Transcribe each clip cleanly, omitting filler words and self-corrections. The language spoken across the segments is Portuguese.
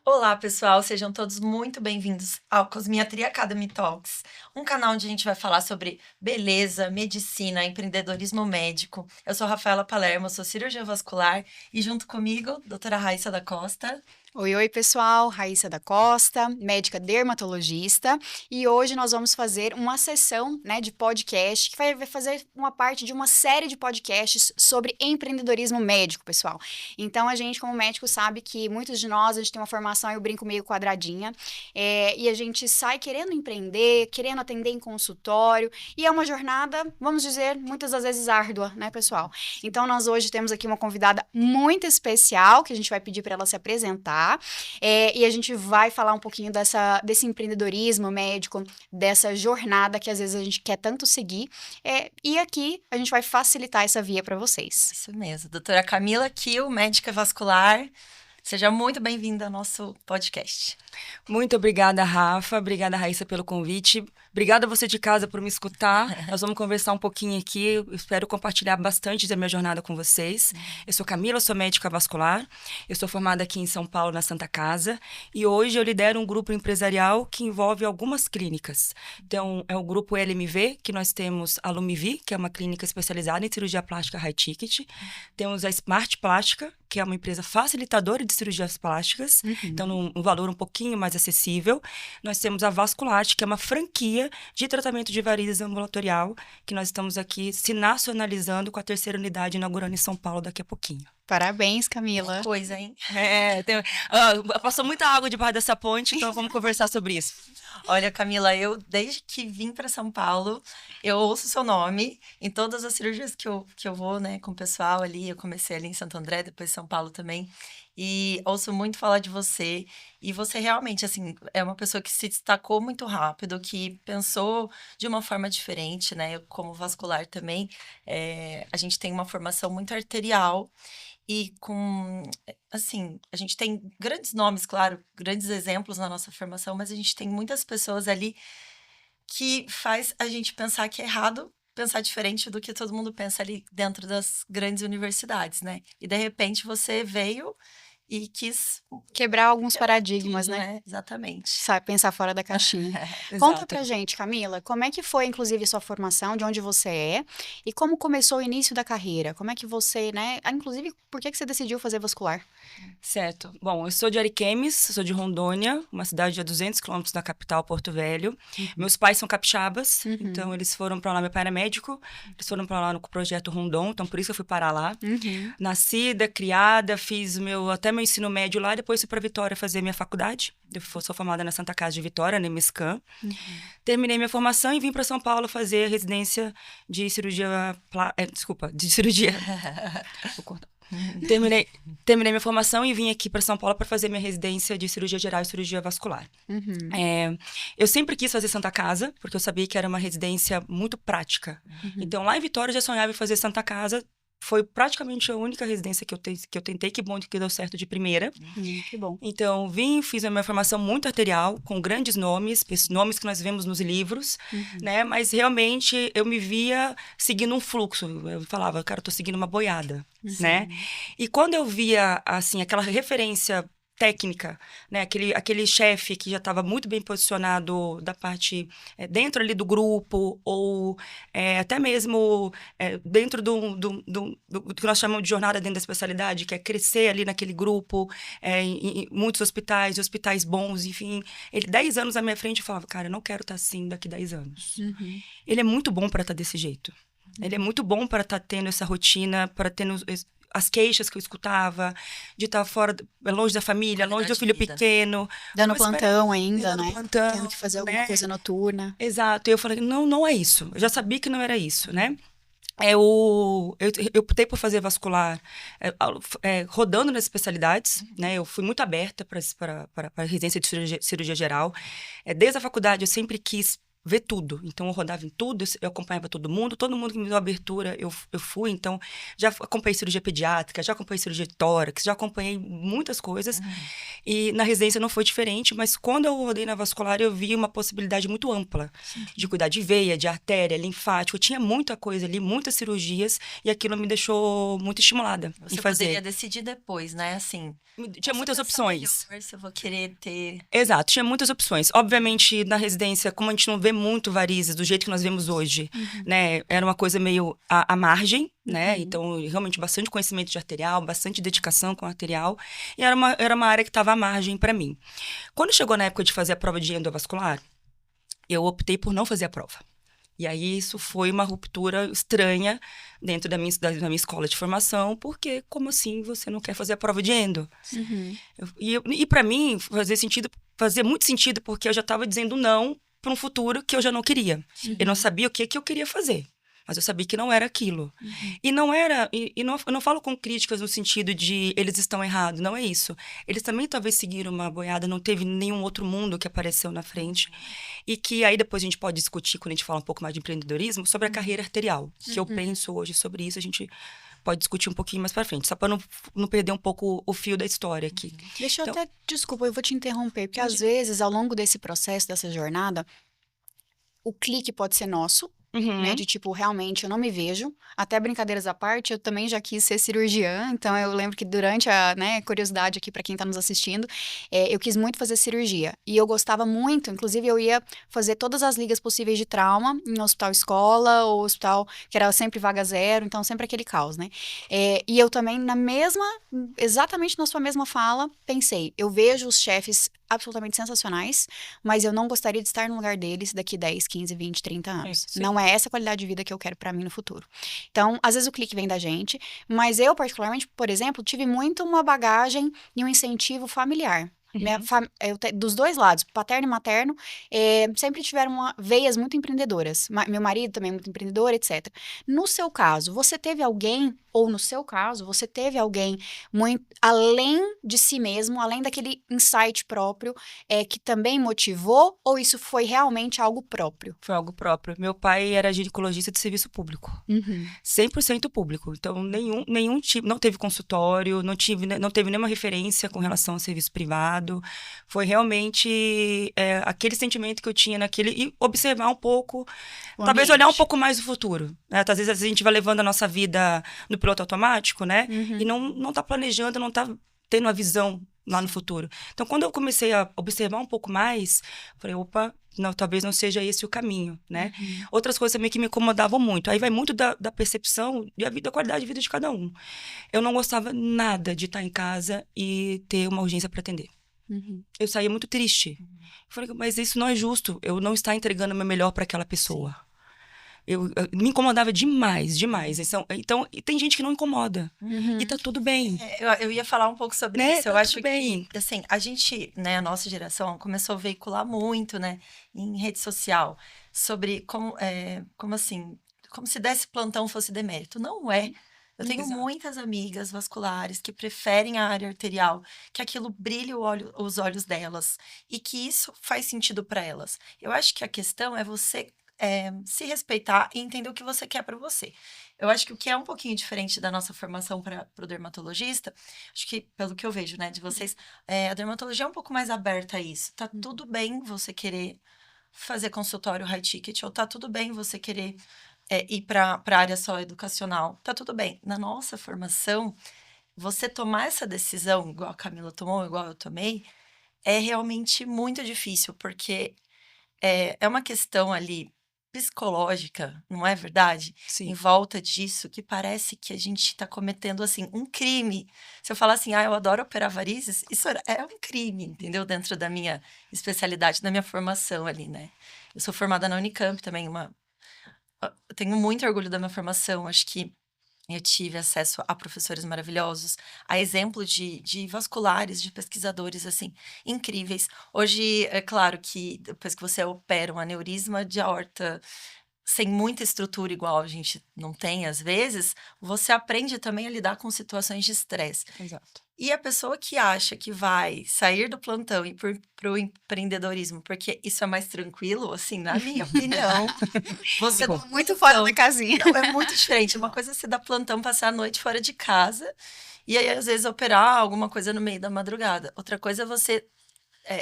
Olá, pessoal, sejam todos muito bem-vindos ao Cosmiatria Academy Talks, um canal onde a gente vai falar sobre beleza, medicina, empreendedorismo médico. Eu sou Rafaela Palermo, sou cirurgiã vascular e junto comigo, doutora Raíssa da Costa. Oi, pessoal, Raíssa da Costa, médica dermatologista, e hoje nós vamos fazer uma sessão, de podcast, que vai fazer uma parte de uma série de podcasts sobre empreendedorismo médico, pessoal. Então, a gente, como médico, sabe que muitos de nós, a gente tem uma formação, eu brinco meio quadradinha, e a gente sai querendo empreender, querendo atender em consultório, e é uma jornada, vamos dizer, muitas das vezes árdua, né, pessoal? Então, nós hoje temos aqui uma convidada muito especial, que a gente vai pedir para ela se apresentar, e a gente vai falar um pouquinho desse empreendedorismo médico, dessa jornada que às vezes a gente quer tanto seguir, e aqui a gente vai facilitar essa via para vocês. Isso mesmo, doutora Camila Kiel, médica vascular. Seja muito bem-vinda ao nosso podcast. Muito obrigada, Rafa. Obrigada, Raíssa, pelo convite. Obrigada a você de casa por me escutar. Nós vamos conversar um pouquinho aqui. Eu espero compartilhar bastante da minha jornada com vocês. Eu sou Camila, sou médica vascular. Eu sou formada aqui em São Paulo, na Santa Casa. E hoje eu lidero um grupo empresarial que envolve algumas clínicas. Então, é o grupo LMV, que nós temos a Lumivi, que é uma clínica especializada em cirurgia plástica high ticket. Temos a Smart Plástica, que é uma empresa facilitadora de cirurgias plásticas, então um valor um pouquinho mais acessível. Nós temos a Vasculate, que é uma franquia de tratamento de varizes ambulatorial, que nós estamos aqui se nacionalizando com a terceira unidade inaugurando em São Paulo daqui a pouquinho. Parabéns, Camila. Coisa, hein? Passou muita água debaixo dessa ponte, então vamos conversar sobre isso. Olha, Camila, eu desde que vim para São Paulo, eu ouço seu nome em todas as cirurgias que eu vou, né, com o pessoal ali. Eu comecei ali em Santo André, depois São Paulo também. E ouço muito falar de você. E você realmente, assim, é uma pessoa que se destacou muito rápido, que pensou de uma forma diferente, né? Eu, como vascular também, a gente tem uma formação muito arterial. E assim, a gente tem grandes nomes, claro, grandes exemplos na nossa formação, mas a gente tem muitas pessoas ali que faz a gente pensar que é errado, pensar diferente do que todo mundo pensa ali dentro das grandes universidades, né? E de repente você veio e quis Quebrar alguns paradigmas, tudo, né? né? Exatamente. Sabe, pensar fora da caixinha. Conta Exato. pra gente, Camila, como é que foi, inclusive, sua formação, de onde você é, e como começou o início da carreira? Como é que você, inclusive, por que você decidiu fazer vascular? Certo. Bom, eu sou de Ariquemes, sou de Rondônia, uma cidade a 200 quilômetros da capital, Porto Velho. Meus pais são capixabas, então eles foram para lá, meu pai era médico, eles foram para lá no projeto Rondon, então por isso eu fui parar lá. Nascida, criada, fiz até meu ensino médio lá, depois fui para Vitória fazer minha faculdade. Eu sou formada na Santa Casa de Vitória, na MSCAM. Terminei minha formação e vim para São Paulo fazer residência de cirurgia... de cirurgia... Vou cortar. Terminei minha formação e vim aqui para São Paulo para fazer minha residência de cirurgia geral e cirurgia vascular. Eu sempre quis fazer Santa Casa, porque eu sabia que era uma residência muito prática. Então, lá em Vitória, eu já sonhava em fazer Santa Casa. Foi praticamente a única residência que eu tentei, que bom que deu certo de primeira. Que bom. Então, fiz a minha formação muito arterial, com grandes nomes, nomes que nós vemos nos livros, né? Mas realmente eu me via seguindo um fluxo. Eu falava, cara, eu tô seguindo uma boiada, né? E quando eu via, assim, aquela referência técnica, né? Aquele chefe que já estava muito bem posicionado da parte dentro ali do grupo, ou até mesmo dentro do que nós chamamos de jornada dentro da especialidade, que é crescer ali naquele grupo, em muitos hospitais bons, enfim. Ele, 10 anos à minha frente, eu falava, cara, eu não quero estar assim daqui 10 anos. Ele é muito bom para estar desse jeito. Ele é muito bom para estar tendo essa rotina, para ter as queixas que eu escutava, de estar fora, longe da família, longe do filho pequeno. Dando plantão ainda, dando né? plantão, Tendo que fazer alguma coisa noturna. Exato. E eu falei, não é isso. Eu já sabia que não era isso, né? Eu optei por fazer vascular rodando nas especialidades, né? Eu fui muito aberta para a residência de cirurgia geral. Desde a faculdade, eu sempre quis ver tudo. Então, eu rodava em tudo, eu acompanhava todo mundo que me deu abertura, eu fui. Então, já acompanhei cirurgia pediátrica, já acompanhei cirurgia de tórax, já acompanhei muitas coisas. E na residência não foi diferente, mas quando eu rodei na vascular, eu vi uma possibilidade muito ampla de cuidar de veia, de artéria, linfático. Tinha muita coisa ali, muitas cirurgias, e aquilo me deixou muito estimulada em Você fazer. poderia decidir depois, né? Assim, Tinha muitas opções. melhor, se eu vou querer ter... Exato, tinha muitas opções. Obviamente, na residência, como a gente não vê muito varizes do jeito que nós vemos hoje, né? Era uma coisa meio à margem, né? Então, realmente, bastante conhecimento de arterial, bastante dedicação com arterial. E era uma área que estava à margem para mim. Quando chegou na época de fazer a prova de endovascular, eu optei por não fazer a prova. E aí, isso foi uma ruptura estranha dentro da minha escola de formação, porque como assim você não quer fazer a prova de endo? E para mim, fazia muito sentido, porque eu já estava dizendo não para um futuro que eu já não queria. Eu não sabia o que eu queria fazer, mas eu sabia que não era aquilo. E não era, eu não falo com críticas no sentido de eles estão errados, não é isso. Eles também talvez seguiram uma boiada, não teve nenhum outro mundo que apareceu na frente. E que aí depois a gente pode discutir, quando a gente fala um pouco mais de empreendedorismo, sobre a carreira arterial. Que eu penso hoje sobre isso, a gente pode discutir um pouquinho mais pra frente, só para não perder um pouco o fio da história aqui. Deixa eu até, desculpa, eu vou te interromper, porque às vezes, ao longo desse processo, dessa jornada, o clique pode ser nosso, né? De tipo, realmente, eu não me vejo. Até brincadeiras à parte, eu também já quis ser cirurgiã. Então, eu lembro que durante a, né, curiosidade aqui para quem tá nos assistindo, eu quis muito fazer cirurgia. E eu gostava muito, inclusive eu ia fazer todas as ligas possíveis de trauma em hospital escola, ou hospital que era sempre vaga zero, então sempre aquele caos, né? E eu também, exatamente na sua mesma fala, pensei, eu vejo os chefes absolutamente sensacionais, mas eu não gostaria de estar no lugar deles daqui 10, 15, 20, 30 anos. Não é essa qualidade de vida que eu quero pra mim no futuro. Então, às vezes o clique vem da gente, mas eu, particularmente, por exemplo, tive muito uma bagagem e um incentivo familiar. Dos dois lados, paterno e materno, sempre tiveram veias muito empreendedoras. Meu marido também é muito empreendedor, etc. No seu caso, você teve alguém, ou no seu caso, você teve alguém muito além de si mesmo, além daquele insight próprio, que também motivou, ou isso foi realmente algo próprio? Foi algo próprio. Meu pai era ginecologista de serviço público. 100% público. Então, nenhum tipo, não teve consultório, não teve nenhuma referência com relação ao serviço privado. Foi realmente aquele sentimento que eu tinha e observar um pouco, talvez olhar um pouco mais o futuro, né? Às vezes a gente vai levando a nossa vida no piloto automático, né? E não tá planejando, não tá tendo uma visão lá no futuro. Então, quando eu comecei a observar um pouco mais, falei, opa, não, talvez não seja esse o caminho, né? Outras coisas também que me incomodavam muito. Aí vai muito da percepção da qualidade de vida de cada um. Eu não gostava nada de estar em casa e ter uma urgência para atender. Eu saía muito triste. Falei, mas isso não é justo. Eu não estar entregando o meu melhor para aquela pessoa. Eu me incomodava demais. Então, e tem gente que não incomoda. E tá tudo bem. Eu ia falar um pouco sobre Né? isso. Eu Tá acho tudo bem. que, assim, a gente, né, a nossa geração começou a veicular muito, né, em rede social, sobre como se desse plantão fosse demérito. Não é. Eu tenho muitas amigas vasculares que preferem a área arterial, que aquilo brilha os olhos delas e que isso faz sentido para elas. Eu acho que a questão é você se respeitar e entender o que você quer para você. Eu acho que o que é um pouquinho diferente da nossa formação para o dermatologista, acho que pelo que eu vejo, né, de vocês, a dermatologia é um pouco mais aberta a isso. Tá tudo bem você querer fazer consultório high ticket, ou tá tudo bem você querer ir para a área só educacional, tá tudo bem. Na nossa formação, você tomar essa decisão, igual a Camila tomou, igual eu tomei, é realmente muito difícil, porque é uma questão ali psicológica, não é verdade? Sim. Em volta disso, que parece que a gente está cometendo, assim, um crime. Se eu falar assim, eu adoro operar varizes, isso é um crime, entendeu? Dentro da minha especialidade, da minha formação ali, né? Eu sou formada na Unicamp também, eu tenho muito orgulho da minha formação, acho que eu tive acesso a professores maravilhosos, a exemplo de vasculares, de pesquisadores, assim, incríveis. Hoje, é claro que depois que você opera um aneurisma de aorta sem muita estrutura igual a gente não tem às vezes, você aprende também a lidar com situações de estresse. Exato. E a pessoa que acha que vai sair do plantão e ir para o empreendedorismo, porque isso é mais tranquilo, assim, na minha opinião, você dá Muito fora da plantão. casinha. Não, é muito diferente. Uma coisa é você dar plantão, passar a noite fora de casa, e aí, às vezes, operar alguma coisa no meio da madrugada. Outra coisa é você.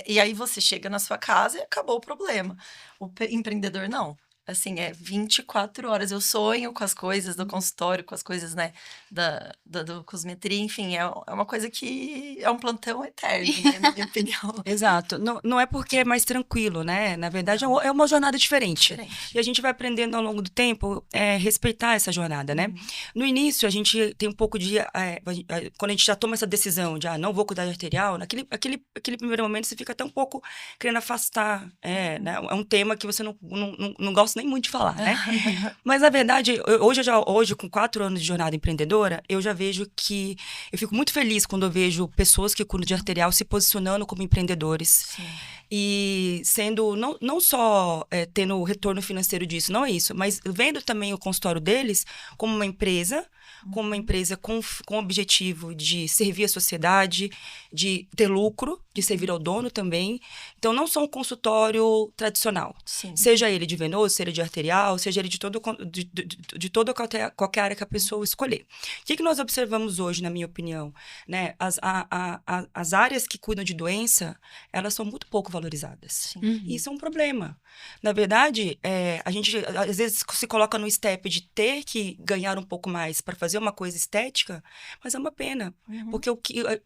E aí você chega na sua casa e acabou o problema. O empreendedor não. Assim, é 24 horas. Eu sonho com as coisas do consultório, com as coisas, né, do cosmetria, enfim, é uma coisa que é um plantão eterno, né, na minha opinião. Exato. Não, não é porque é mais tranquilo, né? Na verdade, é uma jornada diferente. E a gente vai aprendendo ao longo do tempo respeitar essa jornada, né? No início, a gente tem um pouco de... quando a gente já toma essa decisão de, não vou cuidar de arterial, aquele primeiro momento você fica até um pouco querendo afastar. Né? É um tema que você não gosta nem muito de falar, né? Mas, na verdade, hoje, com 4 anos de jornada empreendedora, eu já vejo que... Eu fico muito feliz quando eu vejo pessoas que cuidam de arterial se posicionando como empreendedores. Sim. E sendo, não só tendo o retorno financeiro disso, não é isso, mas vendo também o consultório deles como uma empresa com o objetivo de servir a sociedade, de ter lucro, de servir ao dono também. Então, não só um consultório tradicional. Sim. Seja ele de venoso, seja ele de arterial, seja ele de toda qualquer área que a pessoa escolher. O que nós observamos hoje, na minha opinião? Né? As áreas que cuidam de doença, elas são muito pouco valorizadas. E isso é um problema. Na verdade, a gente às vezes se coloca no step de ter que ganhar um pouco mais para fazer uma coisa estética, mas é uma pena. Porque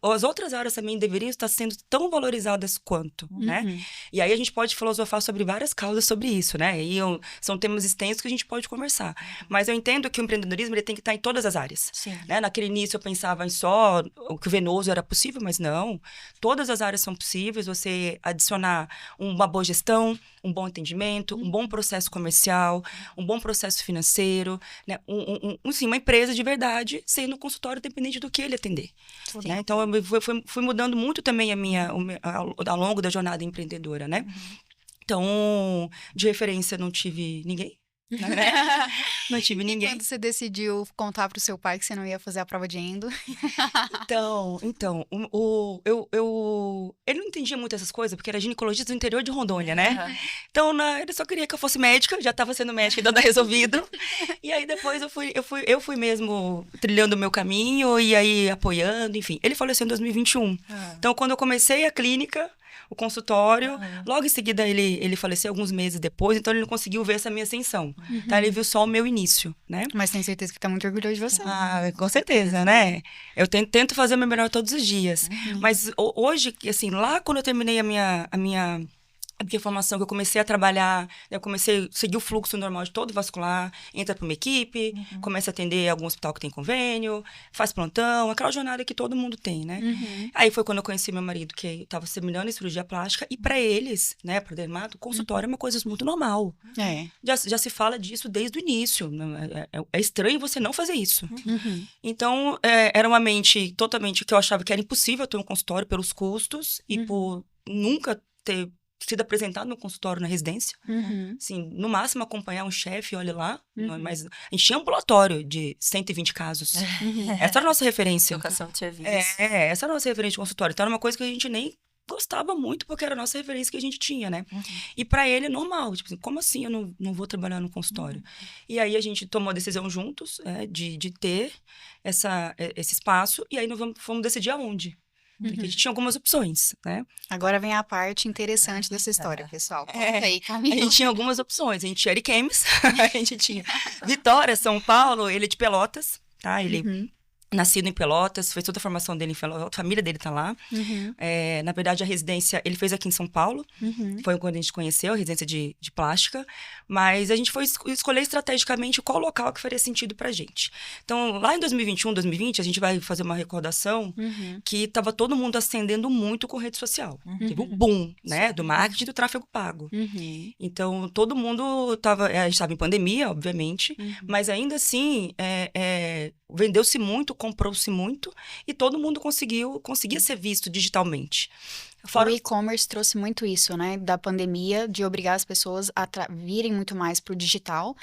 as outras áreas também deveriam estar sendo tão valorizadas quanto, né? E aí a gente pode filosofar sobre várias causas sobre isso, né? E são temas extensos que a gente pode conversar. Mas eu entendo que o empreendedorismo ele tem que estar em todas as áreas. Né? Naquele início eu pensava em só o que o venoso era possível, mas não. Todas as áreas são possíveis. Você adicionar uma boa gestão, um bom atendimento, um bom processo comercial, um bom processo financeiro, né? Uma empresa de verdade, sendo um consultório dependente do que ele atender. Né? Então, eu fui mudando muito também ao longo da jornada empreendedora, né? Então, de referência, não tive ninguém. Né? Não tive ninguém. E quando você decidiu contar pro seu pai que você não ia fazer a prova de endo? Então, ele não entendia muito essas coisas, porque era ginecologista do interior de Rondônia, né? Então, ele só queria que eu fosse médica, já estava sendo médica e dando resolvido. E aí, depois, eu fui mesmo trilhando o meu caminho, e aí apoiando, enfim. Ele faleceu em 2021. Então, quando eu comecei a clínica, o consultório, logo em seguida ele faleceu alguns meses depois, então ele não conseguiu ver essa minha ascensão. Tá? Ele viu só o meu início, né? Mas tenho certeza que tá muito orgulhoso de você. Com certeza, né? Eu tento fazer o meu melhor todos os dias. Mas hoje, assim, lá quando eu terminei a minha formação, que eu comecei a trabalhar, eu comecei a seguir o fluxo normal de todo vascular, entra para uma equipe, começa a atender algum hospital que tem convênio, faz plantão, aquela jornada que todo mundo tem, né? Aí foi quando eu conheci meu marido, que estava terminando em cirurgia plástica, e para eles, né, para dermato, consultório é uma coisa muito normal. Já se fala disso desde o início. É estranho você não fazer isso. Então, era uma mente totalmente que eu achava que era impossível ter um consultório pelos custos e por nunca ter sido apresentado no consultório na residência. Assim, no máximo acompanhar um chefe, olha lá. Mas a gente tinha um ambulatório de 120 casos. Essa era a nossa referência. Educação de serviço. Essa era a nossa referência de consultório. Então era uma coisa que a gente nem gostava muito, porque era a nossa referência que a gente tinha, né? E pra ele é normal. Tipo assim, como assim eu não vou trabalhar no consultório? E aí a gente tomou a decisão juntos de ter esse espaço. E aí nós fomos decidir aonde. Porque a gente tinha algumas opções, né? Agora vem a parte interessante dessa história, pessoal. Conta aí, Camila. A gente tinha algumas opções. A gente tinha Ariquemes, a gente tinha Vitória, São Paulo, ele é de Pelotas, tá? Ele nascido em Pelotas, fez toda a formação dele em Pelotas, a família dele tá lá. Na verdade, a residência, ele fez aqui em São Paulo, foi quando a gente conheceu, a residência de plástica, mas a gente foi escolher estrategicamente qual local que faria sentido pra gente. Então, lá em 2021, 2020, a gente vai fazer uma recordação que tava todo mundo ascendendo muito com rede social. Teve um boom, né, do marketing e do tráfego pago. Então, todo mundo a gente estava em pandemia, obviamente, mas ainda assim, vendeu-se muito comprou-se muito e todo mundo conseguia ser visto digitalmente. O e-commerce trouxe muito isso, né? Da pandemia, de obrigar as pessoas a virem muito mais pro digital.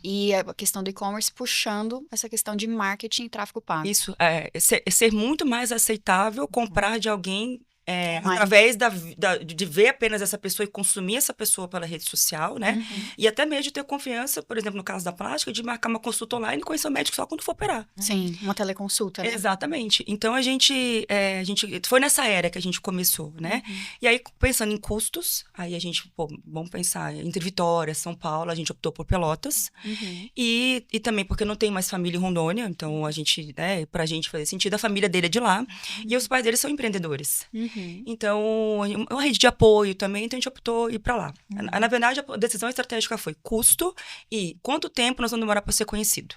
E a questão do e-commerce puxando essa questão de marketing e tráfego pago. Isso, ser muito mais aceitável comprar de alguém através de ver apenas essa pessoa e consumir essa pessoa pela rede social, né? E até mesmo de ter confiança, por exemplo, no caso da plástica, de marcar uma consulta online e conhecer o médico só quando for operar. Sim, uma teleconsulta, né? Exatamente. Então, a gente foi nessa era que a gente começou, né? E aí, pensando em custos, aí a gente, vamos pensar, entre Vitória, São Paulo, a gente optou por Pelotas. E também porque não tem mais família em Rondônia, então a gente, pra gente fazer sentido, a família dele é de lá. E os pais dele são empreendedores. Então, uma rede de apoio também, então a gente optou ir para lá. Na verdade, a decisão estratégica foi custo e quanto tempo nós vamos demorar para ser conhecido.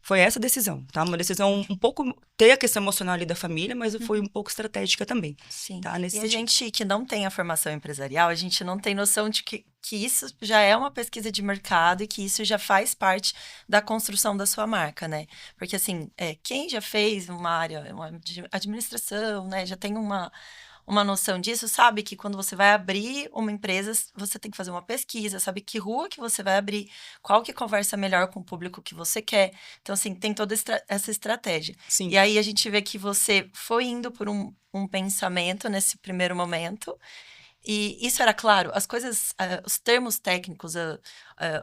Foi essa a decisão, tá? Uma decisão um pouco, ter a questão emocional ali da família, mas foi um pouco estratégica também. Sim. Tá? E a gente que não tem a formação empresarial, a gente não tem noção de que isso já é uma pesquisa de mercado e que isso já faz parte da construção da sua marca, né? Porque, assim, quem já fez uma área, de administração, né? Já tem uma noção disso, sabe que quando você vai abrir uma empresa, você tem que fazer uma pesquisa, sabe que rua que você vai abrir, qual que conversa melhor com o público que você quer. Então, assim, tem toda essa estratégia. Sim. E aí, a gente vê que você foi indo por um pensamento nesse primeiro momento. E isso era claro, as coisas, os termos técnicos,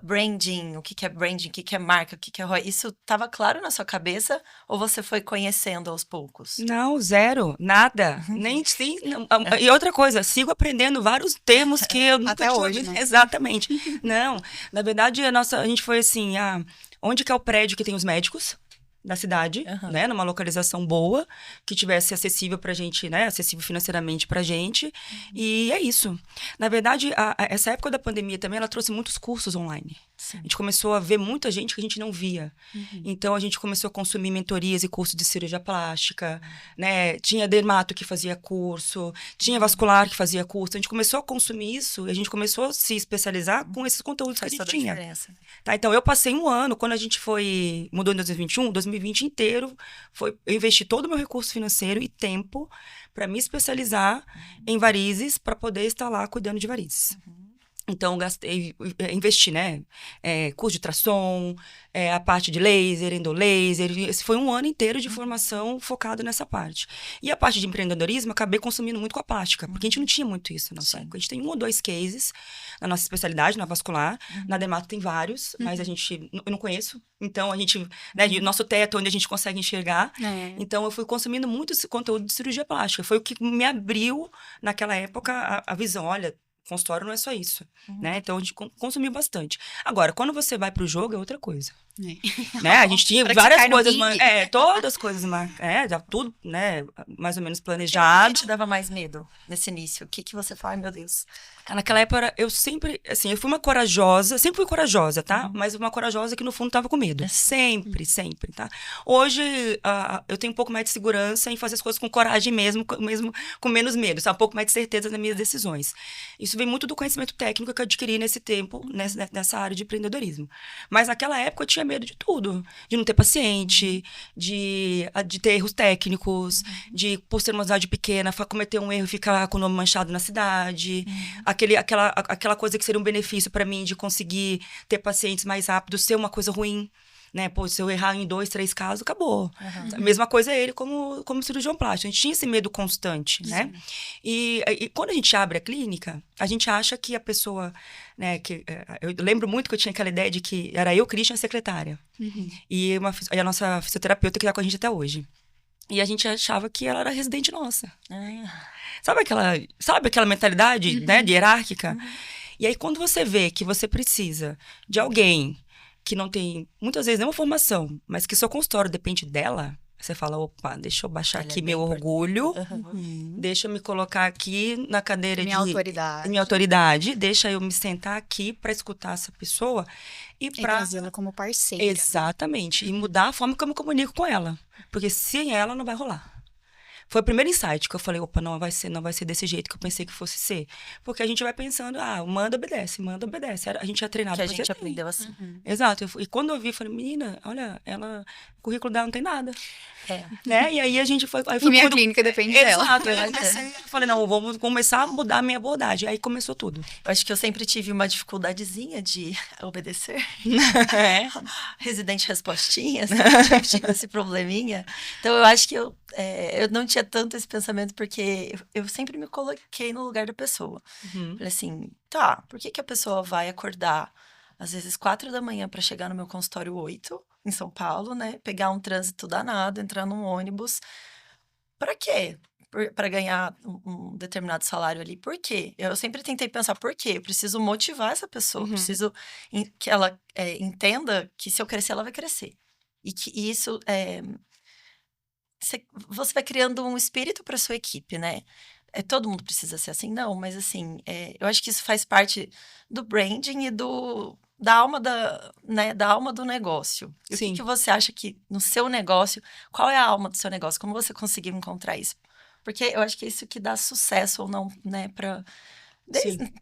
branding, o que é branding, o que é marca, o que é ROI, isso estava claro na sua cabeça ou você foi conhecendo aos poucos? Não, zero, nada, nem sim. E outra coisa, sigo aprendendo vários termos que eu nunca Até tinha hoje, ouvido. né? Exatamente. Não, na verdade, a gente foi assim, onde que é o prédio que tem os médicos? Da cidade, né, numa localização boa, que tivesse acessível pra gente, né, acessível financeiramente pra gente, e é isso. Na verdade, essa época da pandemia também, ela trouxe muitos cursos online. Sim. A gente começou a ver muita gente que a gente não via. Então, a gente começou a consumir mentorias e cursos de cirurgia plástica, né, tinha dermato que fazia curso, tinha vascular que fazia curso, a gente começou a consumir isso, e a gente começou a se especializar com esses conteúdos que a gente tinha. Tá, então, eu passei um ano, quando a gente mudou em 2021, 2020 inteiro, eu investi todo o meu recurso financeiro e tempo para me especializar em varizes, para poder estar lá cuidando de varizes. Então, investi, né? Curso de ultrassom, a parte de laser, endolaser. Esse foi um ano inteiro de formação focado nessa parte. E a parte de empreendedorismo, acabei consumindo muito com a plástica, porque a gente não tinha muito isso na nossa época. A gente tem 1 ou 2 cases na nossa especialidade, na vascular. Na dermato tem vários, mas eu não conheço. Então, a gente, né, nosso teto, onde a gente consegue enxergar. Então, eu fui consumindo muito esse conteúdo de cirurgia plástica. Foi o que me abriu, naquela época, a visão. Olha, consultório não é só isso, né? Então, a gente consumiu bastante. Agora, quando você vai pro jogo, é outra coisa. Né? A gente tinha várias coisas, todas as coisas, já tudo, né, mais ou menos planejado. O que te dava mais medo nesse início? O que você fala, ai meu Deus? Naquela época, eu sempre, assim, eu fui uma corajosa, sempre fui corajosa, tá? Mas uma corajosa que no fundo tava com medo. Sempre, tá? Hoje, eu tenho um pouco mais de segurança em fazer as coisas com coragem mesmo com menos medo, sabe? Um pouco mais de certeza nas minhas decisões. Isso vem muito do conhecimento técnico que eu adquiri nesse tempo, nessa área de empreendedorismo. Mas naquela época eu tinha medo de tudo. De não ter paciente, de ter erros técnicos, de, por ser uma cidade pequena, cometer um erro e ficar com o nome manchado na cidade. Aquela coisa que seria um benefício para mim de conseguir ter pacientes mais rápido, ser uma coisa ruim. Né? Pô, se eu errar em 2, 3 casos, acabou. A mesma coisa é ele como cirurgião plástico. A gente tinha esse medo constante, né? E quando a gente abre a clínica, a gente acha que a pessoa, né? Eu lembro muito que eu tinha aquela ideia de que era eu, Christian, a secretária. E a nossa fisioterapeuta que está com a gente até hoje. E a gente achava que ela era residente nossa. Sabe aquela mentalidade, né, de hierárquica? E aí, quando você vê que você precisa de alguém que não tem, muitas vezes, nenhuma formação, mas que seu consultório depende dela, você fala, opa, deixa eu baixar aqui meu orgulho, deixa eu me colocar aqui na cadeira minha autoridade, deixa eu me sentar aqui para escutar essa pessoa e para trazê-la como parceira. Exatamente, e mudar a forma como eu me comunico com ela, porque sem ela não vai rolar. Foi o primeiro insight que eu falei, opa, não vai ser desse jeito que eu pensei que fosse ser. Porque a gente vai pensando, manda, obedece, manda, obedece. A gente é treinado Que a pra gente ser aprendeu assim. Exato. E quando eu vi, eu falei, menina, olha, o currículo dela não tem nada. É. Né? E aí a gente foi... E minha clínica depende dela. Exato. Eu falei, não, vamos começar a mudar a minha abordagem. Aí começou tudo. Eu acho que eu sempre tive uma dificuldadezinha de obedecer. Residente respostinha, sempre tive esse probleminha. Então, eu acho que eu não tinha tanto esse pensamento, porque eu sempre me coloquei no lugar da pessoa. Falei assim, tá, por que a pessoa vai acordar, às vezes, 4 da manhã para chegar no meu consultório 8, em São Paulo, né? Pegar um trânsito danado, entrar num ônibus. Para quê? Para ganhar um determinado salário ali. Por quê? Eu sempre tentei pensar, por quê? Eu preciso motivar essa pessoa. Preciso que ela entenda que se eu crescer, ela vai crescer. E que isso... você vai criando um espírito para sua equipe, né? Todo mundo precisa ser assim? Não, mas assim, eu acho que isso faz parte do branding e da alma da alma do negócio. E o que você acha que no seu negócio, qual é a alma do seu negócio? Como você conseguiu encontrar isso? Porque eu acho que é isso que dá sucesso ou não, né,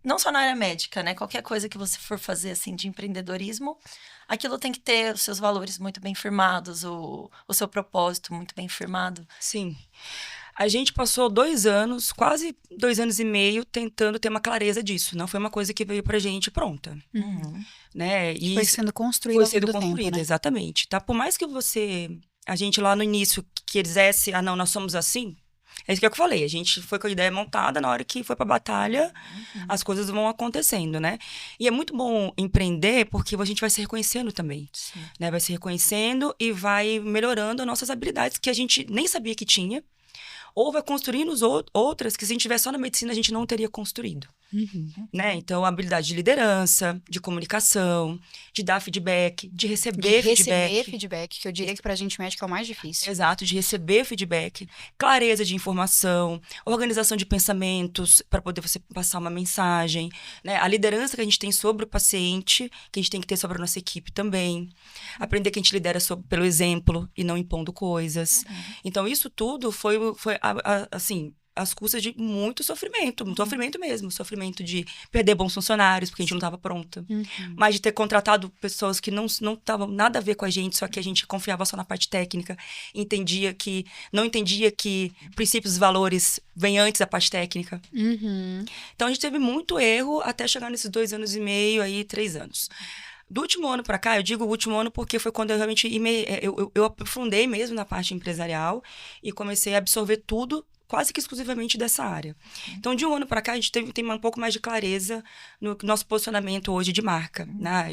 não só na área médica, né? Qualquer coisa que você for fazer, assim, de empreendedorismo, aquilo tem que ter os seus valores muito bem firmados, o seu propósito muito bem firmado. Sim. A gente passou 2 anos, quase 2 anos e meio, tentando ter uma clareza disso. Não foi uma coisa que veio pra gente pronta. Né? E foi sendo construída. Foi sendo construída, tempo, né? Exatamente. Tá? Por mais que a gente lá no início quisesse, não, nós somos assim. É isso que eu falei, a gente foi com a ideia montada, na hora que foi pra batalha, as coisas vão acontecendo, né? E é muito bom empreender, porque a gente vai se reconhecendo também, né? Vai se reconhecendo e vai melhorando as nossas habilidades, que a gente nem sabia que tinha, ou vai construindo outras que se a gente tivesse só na medicina, a gente não teria construído. Né? Então, a habilidade de liderança, de comunicação, de dar feedback, de receber feedback, que eu diria que pra gente médica é o mais difícil. Exato, de receber feedback, clareza de informação, organização de pensamentos para poder você passar uma mensagem, né? A liderança que a gente tem sobre o paciente, que a gente tem que ter sobre a nossa equipe também. Aprender que a gente lidera pelo exemplo e não impondo coisas. Então, isso tudo foi assim, às custas de muito sofrimento mesmo, sofrimento de perder bons funcionários, porque a gente não estava pronta, mas de ter contratado pessoas que não estavam nada a ver com a gente, só que a gente confiava só na parte técnica, não entendia que princípios e valores vêm antes da parte técnica. Então, a gente teve muito erro até chegar nesses 2 anos e meio, aí 3 anos. Do último ano para cá, eu digo o último ano porque foi quando eu realmente eu aprofundei mesmo na parte empresarial e comecei a absorver tudo quase que exclusivamente dessa área. Então, de um ano para cá, a gente tem um pouco mais de clareza no nosso posicionamento hoje de marca, né?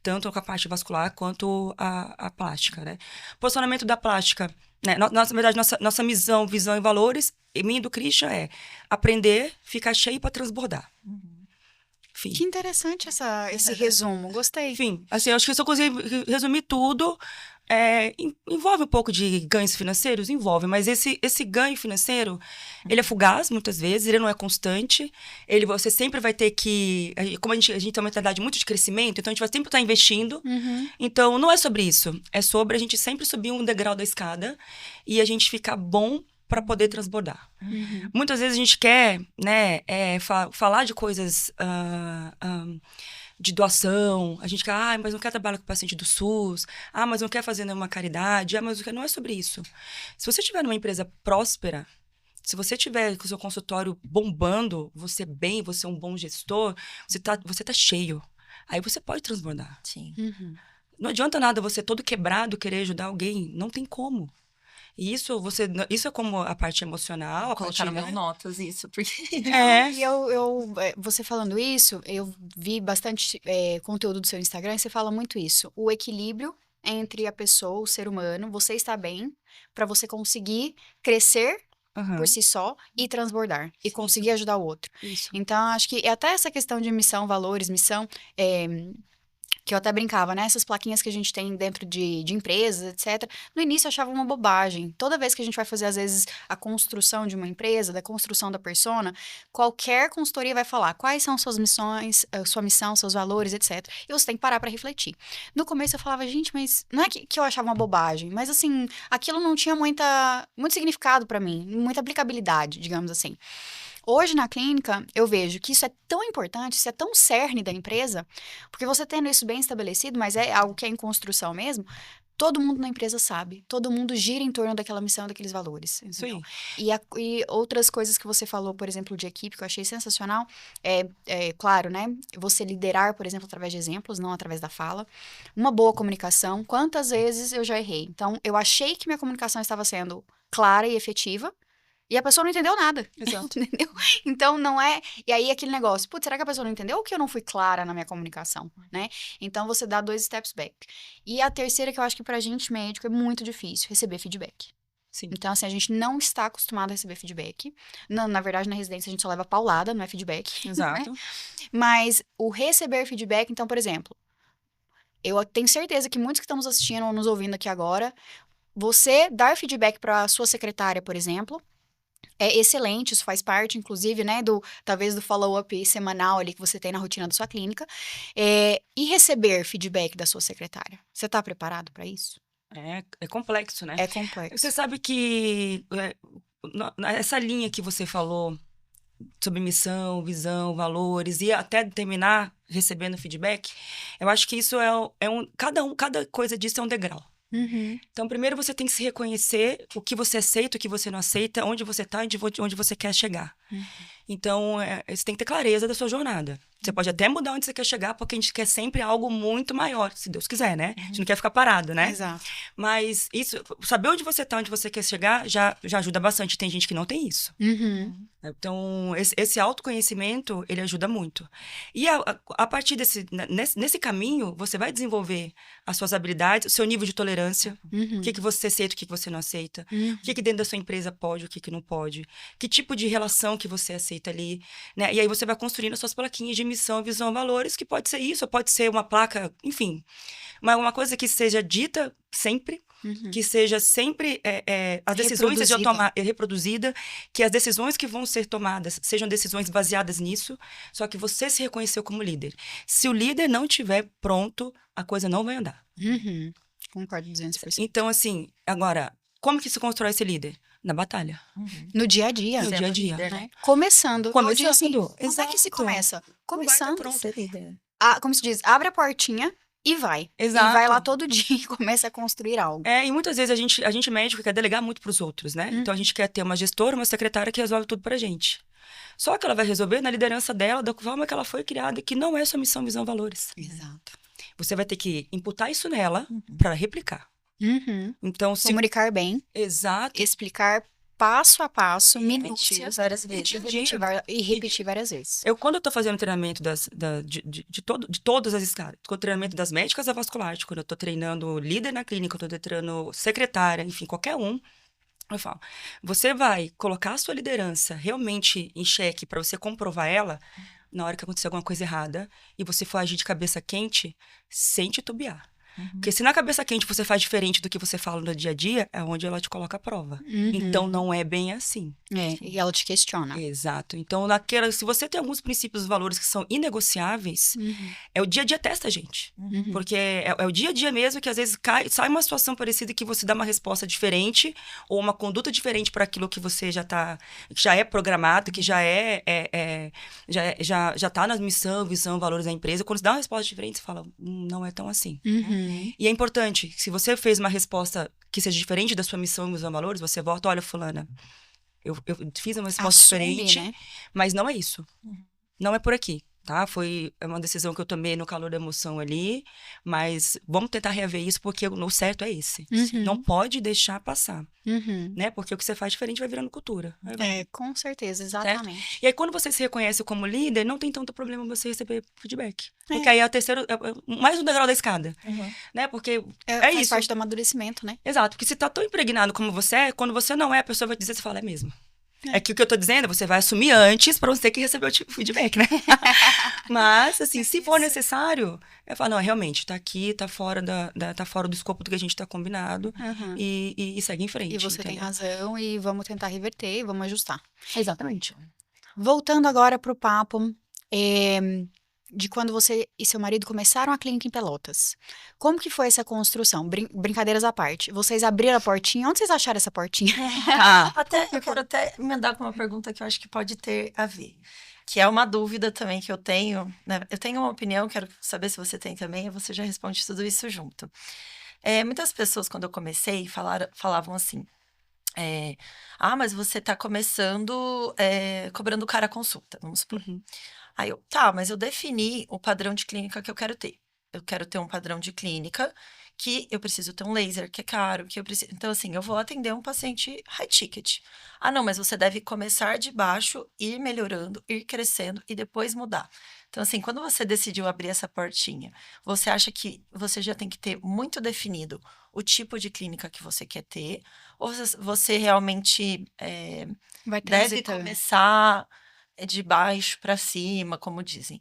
Tanto com a parte vascular quanto a plástica, né? Posicionamento da plástica, né? Na verdade, nossa visão e valores, e minha e do Christian, é aprender, ficar cheio para transbordar. Enfim. Que interessante esse resumo, gostei. Enfim, assim, eu acho que se eu conseguir resumir tudo, envolve um pouco de ganhos financeiros? Envolve, mas esse ganho financeiro, ele é fugaz, muitas vezes, ele não é constante, você sempre vai ter que, como a gente tem uma mentalidade muito de crescimento, então a gente vai sempre estar investindo, então não é sobre isso, é sobre a gente sempre subir um degrau da escada e a gente ficar bom para poder transbordar. Muitas vezes a gente quer, né, falar de coisas de doação, a gente quer, mas não quer trabalhar com o paciente do SUS, mas não quer fazer nenhuma caridade, mas não é sobre isso. Se você estiver numa empresa próspera, se você tiver com o seu consultório bombando, você é um bom gestor, você tá cheio. Aí você pode transbordar. Sim. Não adianta nada você todo quebrado querer ajudar alguém, não tem como. E isso é como a parte emocional. Colocar no meu notas isso, porque... E você falando isso, eu vi bastante conteúdo do seu Instagram e você fala muito isso. O equilíbrio entre a pessoa, o ser humano, você está bem para você conseguir crescer por si só e transbordar. E conseguir ajudar o outro. Isso. Então, acho que até essa questão de missão, valores, missão... que eu até brincava, né? Essas plaquinhas que a gente tem dentro de empresas, etc. No início eu achava uma bobagem. Toda vez que a gente vai fazer, às vezes, a construção de uma empresa, da construção da persona, qualquer consultoria vai falar quais são suas missões, sua missão, seus valores, etc. E você tem que parar para refletir. No começo eu falava, gente, mas não é que eu achava uma bobagem, mas assim, aquilo não tinha muito significado para mim, muita aplicabilidade, digamos assim. Hoje, na clínica, eu vejo que isso é tão importante, isso é tão cerne da empresa, porque você tendo isso bem estabelecido, mas é algo que é em construção mesmo, todo mundo na empresa sabe, todo mundo gira em torno daquela missão, daqueles valores. Isso aí. E outras coisas que você falou, por exemplo, de equipe, que eu achei sensacional, claro, né? Você liderar, por exemplo, através de exemplos, não através da fala. Uma boa comunicação. Quantas vezes eu já errei? Então, eu achei que minha comunicação estava sendo clara e efetiva, e a pessoa não entendeu nada. Exato. Entendeu? Então, não é... E aí, aquele negócio, putz, será que a pessoa não entendeu ou que eu não fui clara na minha comunicação, né? Então, você dá 2 steps back. E a terceira, que eu acho que pra gente médico é muito difícil, receber feedback. Sim. Então, assim, a gente não está acostumado a receber feedback. Na verdade, na residência, a gente só leva paulada, não é feedback. Exato. Né? Mas o receber feedback, então, por exemplo, eu tenho certeza que muitos que estão nos assistindo ou nos ouvindo aqui agora, você dar feedback para sua secretária, por exemplo, é excelente, isso faz parte, inclusive, né, talvez do follow-up semanal ali que você tem na rotina da sua clínica. E receber feedback da sua secretária. Você está preparado para isso? É complexo, né? É complexo. Você sabe que essa linha que você falou sobre missão, visão, valores e até terminar recebendo feedback, eu acho que isso cada coisa disso é um degrau. Uhum. Então, primeiro você tem que se reconhecer o que você aceita, o que você não aceita, onde você está e onde você quer chegar. Uhum. Então, você tem que ter clareza da sua jornada. Você pode até mudar onde você quer chegar, porque a gente quer sempre algo muito maior, se Deus quiser, né? A gente não quer ficar parado, né? Exato. Mas isso, saber onde você está, onde você quer chegar, já ajuda bastante. Tem gente que não tem isso. Uhum. Então, esse autoconhecimento, ele ajuda muito. E a partir nesse caminho, você vai desenvolver as suas habilidades, o seu nível de tolerância, Uhum. o que você aceita, o que você não aceita, Uhum. o que dentro da sua empresa pode, o que não pode, que tipo de relação que você aceita ali, né? E aí você vai construindo as suas plaquinhas de missão, visão, valores, que pode ser isso, pode ser uma placa, enfim. Uma coisa que seja dita sempre, Uhum. que seja sempre as decisões sejam reproduzida, que as decisões que vão ser tomadas sejam decisões baseadas nisso, só que você se reconheceu como líder. Se o líder não estiver pronto, a coisa não vai andar. Uhum. Concordo 200%. Então, assim, agora, como que se constrói esse líder? Na batalha. Uhum. No dia a dia. No dia a dia. líder, Né? Começando. Eu digo assim, Começando. quando é que se Exato. começa? Começando. Pronto, ser líder. Como se diz, abre a portinha e vai. Exato. E vai lá todo dia e começa a construir algo. E muitas vezes a gente médico quer delegar muito pros outros, né? Então a gente quer ter uma gestora, uma secretária que resolve tudo pra gente. Só que ela vai resolver na liderança dela, da forma que ela foi criada, que não é sua missão, visão, valores. Exato. Você vai ter que imputar isso nela pra replicar. Uhum. Então, se... Comunicar bem, Exato. explicar passo a passo, Repetir minúcias, várias vezes. e repetir várias vezes. Quando eu tô fazendo treinamento de todas as escalas, com o treinamento das médicas da vascular, quando eu tô treinando líder na clínica, eu tô treinando secretária, enfim, qualquer um, eu falo, você vai colocar a sua liderança realmente em xeque para você comprovar ela na hora que acontecer alguma coisa errada e você for agir de cabeça quente, sem titubear. Porque se na cabeça quente você faz diferente do que você fala no dia a dia, é onde ela te coloca a prova. Então, não é bem assim. E ela te questiona. Exato. Então, se você tem alguns princípios e valores que são inegociáveis, é o dia a dia testa a gente. Porque é o dia a dia mesmo que às vezes sai uma situação parecida que você dá uma resposta diferente ou uma conduta diferente para aquilo que você já é programado, que já tá na missão, visão, valores da empresa. Quando você dá uma resposta diferente, você fala, não é tão assim. E é importante, se você fez uma resposta que seja diferente da sua missão, visão, valores, você volta, olha, fulana, eu fiz uma resposta diferente, né? Mas não é isso. Não é por aqui, tá? Foi uma decisão que eu tomei no calor da emoção ali, mas vamos tentar rever isso, porque o certo é esse. Não pode deixar passar, né? Porque o que você faz diferente vai virando cultura. Com certeza, exatamente. Certo? E aí, quando você se reconhece como líder, não tem tanto problema você receber feedback. Porque aí é o terceiro, mais um degrau da escada, né? Porque faz isso. parte do amadurecimento, né? Exato, porque se tá tão impregnado como você é, quando você não é, a pessoa vai dizer, você fala, é mesmo. É que o que eu tô dizendo, você vai assumir antes pra você ter que receber o feedback, né? Mas, assim, se for necessário, eu falo, não, realmente, tá aqui, tá fora tá fora do escopo do que a gente tá combinado e segue em frente. E você tem entendeu? razão e vamos tentar reverter e vamos ajustar. Exatamente. Voltando agora pro papo de quando você e seu marido começaram a clínica em Pelotas. Como que foi essa construção? Brincadeiras à parte. Vocês abriram a portinha? Onde vocês acharam essa portinha? Eu quero até emendar com uma pergunta que eu acho que pode ter a ver. Que é uma dúvida também que eu tenho, né? Eu tenho uma opinião, quero saber se você tem também, e você já responde tudo isso junto. Muitas pessoas, quando eu comecei, falavam assim, mas você está começando cobrando cara a consulta, vamos supor. Aí mas eu defini o padrão de clínica que eu quero ter. Eu quero ter um padrão de clínica que eu preciso ter um laser, que é caro, que eu preciso... Então, assim, eu vou atender um paciente high ticket. Não, mas você deve começar de baixo, ir melhorando, ir crescendo e depois mudar. Então, assim, quando você decidiu abrir essa portinha, você acha que você já tem que ter muito definido o tipo de clínica que você quer ter? Ou você realmente Vai deve transitando. começar de baixo para cima, como dizem?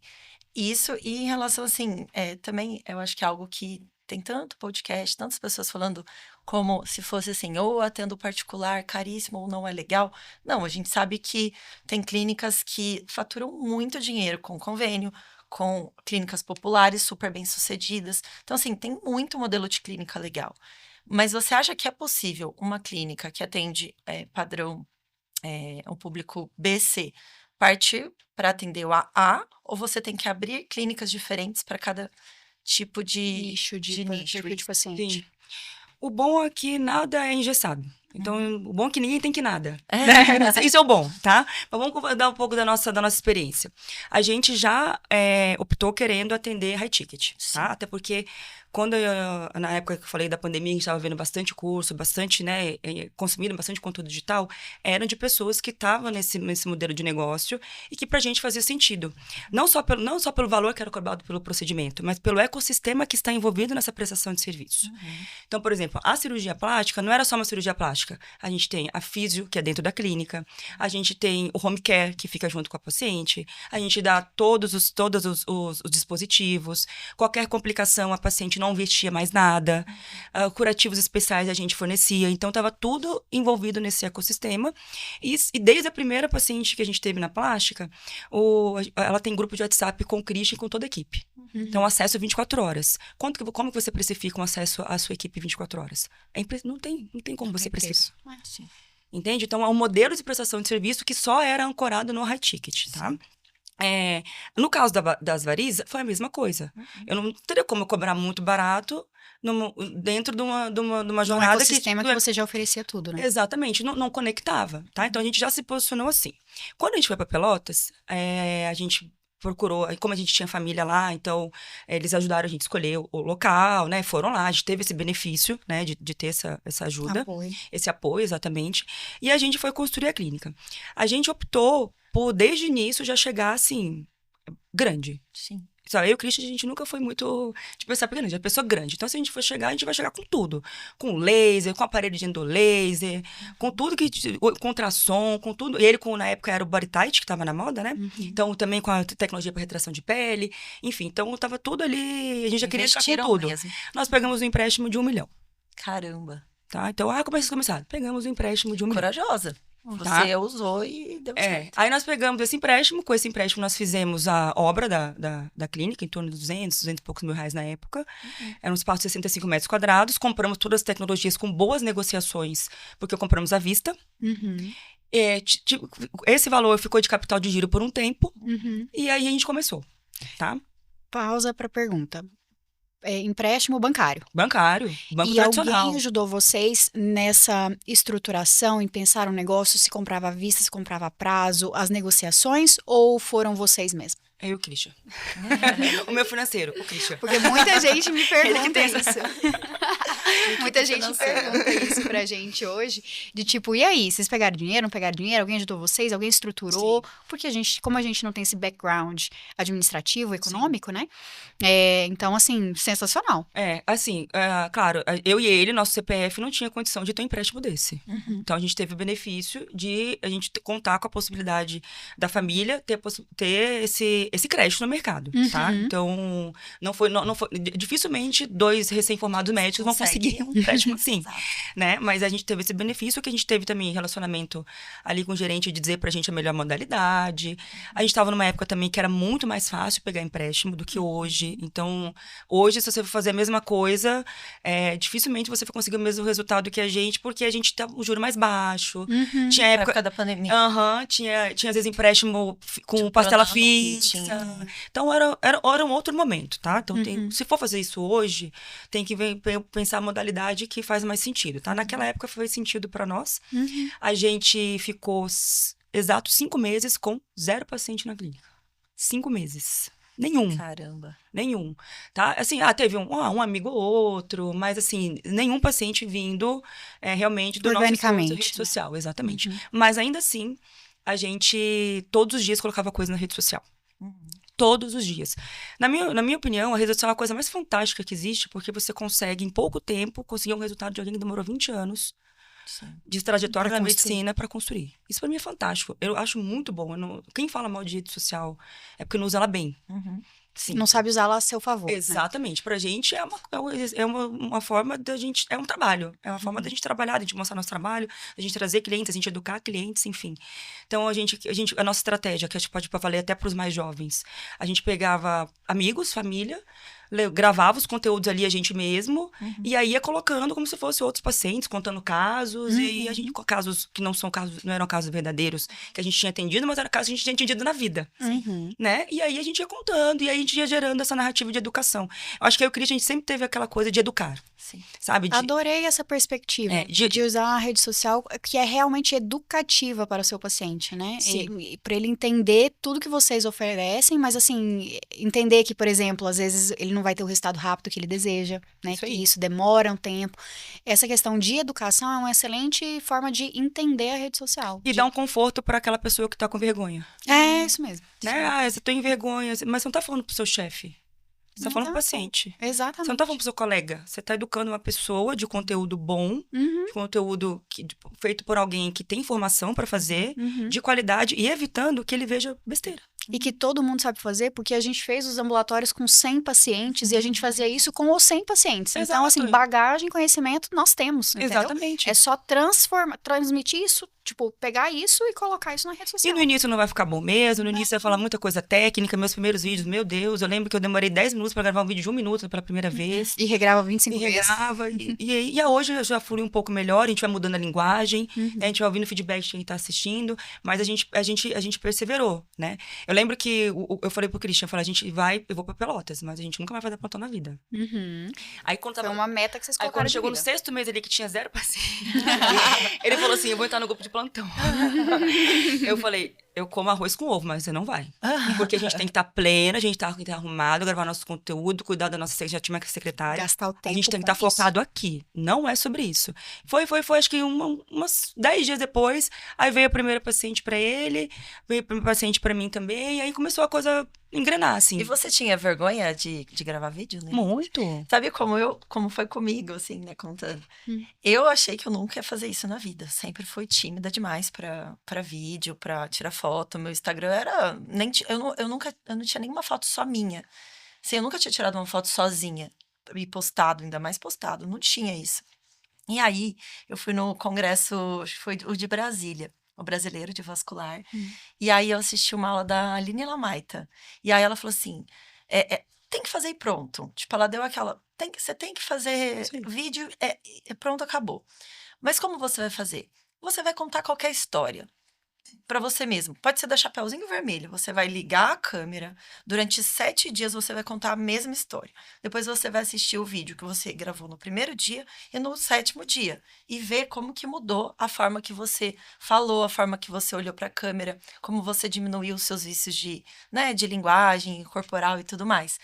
Isso, e em relação, assim, também eu acho que é algo que tem tanto podcast, tantas pessoas falando como se fosse assim, ou atendo particular, caríssimo, ou não é legal. Não, a gente sabe que tem clínicas que faturam muito dinheiro com convênio, com clínicas populares super bem-sucedidas. Então, assim, tem muito modelo de clínica legal. Mas você acha que é possível uma clínica que atende padrão, o público BC, partir para atender o AA, ou você tem que abrir clínicas diferentes para cada tipo de Nicho de nicho? perfil de paciente. Sim. O bom é que nada é engessado. Então, o bom é que ninguém tem que nada. Isso é o bom, tá? Mas vamos dar um pouco da nossa experiência. A gente já optou querendo atender high ticket, tá? Até porque na época que eu falei da pandemia, a gente estava vendo bastante curso, bastante, né, consumindo bastante conteúdo digital, eram de pessoas que estavam nesse modelo de negócio e que pra gente fazia sentido. Não só pelo valor que era cobrado pelo procedimento, mas pelo ecossistema que está envolvido nessa prestação de serviço. Então, por exemplo, a cirurgia plástica não era só uma cirurgia plástica. A gente tem a físio, que é dentro da clínica, a gente tem o home care, que fica junto com a paciente, a gente dá todos os dispositivos, qualquer complicação a paciente não vestia mais nada, curativos especiais a gente fornecia, então estava tudo envolvido nesse ecossistema, e desde a primeira paciente que a gente teve na plástica, ela tem grupo de WhatsApp com o Christian e com toda a equipe. Então, acesso 24 horas. Como que você precifica um acesso à sua equipe 24 horas? Não tem como você precificar. Entende? Então, é um modelo de prestação de serviço que só era ancorado no high ticket, tá? No caso das varizes, foi a mesma coisa. Eu não teria como eu cobrar muito barato dentro de uma jornada ecossistema que você já oferecia tudo, né? Exatamente, não conectava, tá? Então, a gente já se posicionou assim. Quando a gente foi para Pelotas, a gente procurou, como a gente tinha família lá, então eles ajudaram a gente a escolher o local, né? Foram lá, a gente teve esse benefício, né? De ter essa ajuda, esse apoio, exatamente. E a gente foi construir a clínica. A gente optou por, desde o início, já chegar, assim, grande. Sim. Só eu e o Christian, a gente nunca foi muito, tipo, essa grande, a pessoa grande. Então, se a gente for chegar, a gente vai chegar com tudo. Com laser, com aparelho de endolaser, com tudo com ultrassom, com tudo. E ele, na época, era o body tight, que tava na moda, né? Então, também com a tecnologia para retração de pele. Enfim, então, tava tudo ali, a gente já queria chegar com tudo. Mesmo. Nós pegamos um empréstimo de 1 milhão. Caramba. Tá? Então, como é que vocês começaram? Pegamos um empréstimo de 1 milhão. Corajosa. Você usou e deu certo. Aí nós pegamos esse empréstimo, com esse empréstimo nós fizemos a obra da clínica, em torno de 200 e poucos mil reais na época. Era um espaço de 65 metros quadrados, compramos todas as tecnologias com boas negociações, porque compramos à vista. Esse valor ficou de capital de giro por um tempo, e aí a gente começou, tá? Pausa para pergunta. Empréstimo bancário. Banco e tradicional. Alguém ajudou vocês nessa estruturação, em pensar um negócio, se comprava à vista, se comprava a prazo, as negociações, ou foram vocês mesmos? Eu e o Christian. O meu financeiro, o Christian. Porque muita gente me pergunta isso. Muita que gente financeira. pergunta isso pra gente hoje, de tipo, e aí, vocês pegaram dinheiro, não pegaram dinheiro? Alguém ajudou vocês? Alguém estruturou? Porque como a gente não tem esse background administrativo, econômico, né? Então, assim, sensacional. Assim, claro, eu e ele, nosso CPF não tinha condição de ter um empréstimo desse. Uhum. Então, a gente teve o benefício de a gente contar com a possibilidade da família ter esse crédito no mercado, tá? Uhum. Então, não foi, dificilmente dois recém-formados médicos vão Consegue. conseguir um empréstimo assim, Exato. né? Mas a gente teve esse benefício, que a gente teve também relacionamento ali com o gerente de dizer pra gente a melhor modalidade. A gente tava numa época também que era muito mais fácil pegar empréstimo do que hoje. Então, hoje, se você for fazer a mesma coisa, dificilmente você vai conseguir o mesmo resultado que a gente, porque a gente tá um juro mais baixo. Uhum. Tinha Na época. época da pandemia. Tinha às vezes empréstimo com Tipo, parcela pronto, fixa. tinha. Então era um outro momento, tá? Então, Uhum. se for fazer isso hoje, tem que pensar a modalidade que faz mais sentido, tá? Naquela época fez sentido para nós. Uhum. A gente ficou exatos 5 meses com 0 paciente na clínica. 5 meses. Caramba. Nenhum, tá? Assim, teve um amigo ou outro, mas assim, nenhum paciente vindo realmente do nosso esforço de Organicamente, rede né? social, exatamente. Uhum. Mas ainda assim, a gente todos os dias colocava coisa na rede social. Uhum. Todos os dias. Na minha opinião, a rede social é a coisa mais fantástica que existe, porque você consegue, em pouco tempo, conseguir um resultado de alguém que demorou 20 anos Sim. de trajetória Pra na construir. medicina para construir. Isso para mim é fantástico. Eu acho muito bom. Quem fala mal de rede social é porque não usa ela bem. Uhum. Sim. Não sabe usá-la a seu favor, né? Exatamente. Pra gente é uma forma da gente. É um trabalho. É uma forma da gente trabalhar, da gente mostrar nosso trabalho, da gente trazer clientes, a gente educar clientes, enfim. Então, a nossa estratégia, que a gente pode valer até para os mais jovens, a gente pegava amigos, família, gravava os conteúdos ali a gente mesmo, e aí ia colocando como se fosse outros pacientes, contando casos, e a gente, casos que não eram casos verdadeiros, que a gente tinha atendido, mas eram casos que a gente tinha atendido na vida. Uhum. Né? E aí a gente ia contando, e aí a gente ia gerando essa narrativa de educação. Eu acho que eu e o Christian, a gente sempre teve aquela coisa de educar, Sim. sabe? Adorei essa perspectiva de usar a rede social que é realmente educativa para o seu paciente, né? Sim. E para ele entender tudo que vocês oferecem, mas assim, entender que, por exemplo, às vezes ele não vai ter o resultado rápido que ele deseja, né? Isso Que aí. isso demora um tempo. Essa questão de educação é uma excelente forma de entender a rede social. E dar um conforto para aquela pessoa que tá com vergonha. É isso mesmo. Né? Você tem vergonha, mas você não tá falando pro seu chefe. Você tá falando pro paciente. Você Exatamente. não tá falando pro seu colega. Você tá educando uma pessoa de conteúdo bom, Uhum, de conteúdo feito por alguém que tem informação para fazer, uhum. de qualidade, e evitando que ele veja besteira. E que todo mundo sabe fazer, porque a gente fez os ambulatórios com 100 pacientes e a gente fazia isso com os 100 pacientes. Exato. Então, assim, bagagem, conhecimento, nós temos, entendeu? Exatamente. É só transmitir isso, tipo, pegar isso e colocar isso na rede E social. no início não vai ficar bom mesmo, no início vai falar muita coisa técnica, meus primeiros vídeos, meu Deus, eu lembro que eu demorei 10 minutos para gravar um vídeo de 1 minuto pela primeira vez. E regrava 25 E vezes. regrava, e hoje eu já flui um pouco melhor, a gente vai mudando a linguagem, a gente vai ouvindo feedback de quem tá assistindo, mas a gente perseverou, né? Eu lembro que eu falei pro Christian, eu vou pra Pelotas, mas a gente nunca vai fazer plantão na vida. Uhum. Aí quando Foi tava uma meta que vocês Aí colocaram quando de chegou no vida. 6º mês ali, que tinha 0 paciente, ele falou assim, eu vou entrar no grupo de plantão. Eu falei, eu como arroz com ovo, mas você não vai. Porque a gente tem que estar plena, a gente tem que estar arrumado, gravar nosso conteúdo, cuidar da nossa já tinha secretária. Gastar o tempo A gente tem que com estar focado aqui. Não é sobre isso. Foi acho que umas 10 dias depois, aí veio a primeira paciente pra ele, veio a primeira paciente pra mim também, e aí começou a coisa engrenar, assim. E você tinha vergonha de gravar vídeo, né? Muito. Sabe como foi comigo, assim, né, contando? Eu achei que eu nunca ia fazer isso na vida. Sempre fui tímida demais pra vídeo, pra tirar foto. Meu Instagram era... Eu não tinha nenhuma foto só minha. Assim, eu nunca tinha tirado uma foto sozinha e postado, ainda mais postado. Não tinha isso. E aí, eu fui no congresso, acho que foi o de Brasília, o brasileiro de vascular. E aí, eu assisti uma aula da Aline Lamaita. E aí, ela falou assim, tem que fazer e pronto. Tipo, ela deu aquela, você tem que fazer Sim. vídeo, pronto, acabou. Mas como você vai fazer? Você vai contar qualquer história. Pra você mesmo. Pode ser da Chapeuzinho Vermelho. Você vai ligar a câmera. Durante 7 dias você vai contar a mesma história. Depois você vai assistir o vídeo que você gravou no primeiro dia e no 7º dia. E ver como que mudou a forma que você falou, a forma que você olhou pra câmera, como você diminuiu os seus vícios de linguagem corporal e tudo mais.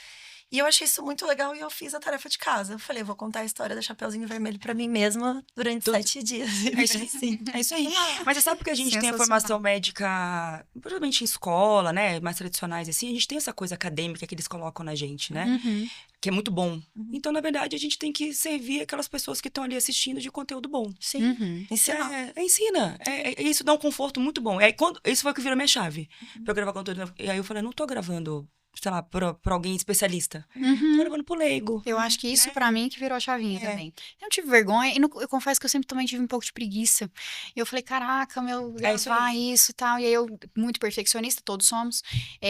E eu achei isso muito legal e eu fiz a tarefa de casa. Eu falei, vou contar a história da Chapeuzinho Vermelho pra mim mesma durante 7 dias. É isso aí. Sim. É isso aí. Mas você sabe que a gente tem a Sensacional. formação médica, provavelmente em escola, né? Mais tradicionais, assim. A gente tem essa coisa acadêmica que eles colocam na gente, né? Uhum. Que é muito bom. Então, na verdade, a gente tem que servir aquelas pessoas que estão ali assistindo de conteúdo bom. Sim. Uhum. Ensinar. Ensina. Isso dá um conforto muito bom. Isso foi o que virou minha chave. Pra eu gravar conteúdo. E aí eu falei, não tô gravando, sei lá, pra alguém especialista. Tô Uhum. gravando pro leigo. Eu acho que isso Né? pra mim que virou a chavinha É. também. Eu não tive vergonha e eu confesso que eu sempre também tive um pouco de preguiça. E eu falei, caraca, meu, É isso gravar aí. isso e tal. E aí eu, muito perfeccionista, todos somos,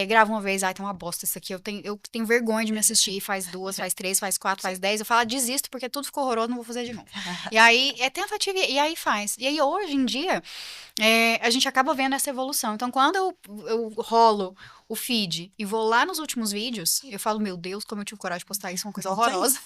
gravo uma vez, ai, tá uma bosta isso aqui. Eu tenho vergonha de me assistir. Faz 2, faz 3, faz 4, faz 10. Eu falo, desisto porque tudo ficou horroroso, não vou fazer de novo. E aí é tentativa e aí faz. E aí hoje em dia, a gente acaba vendo essa evolução. Então quando eu rolo o feed e vou lá nos últimos vídeos, eu falo, meu Deus, como eu tive coragem de postar isso, uma coisa horrorosa.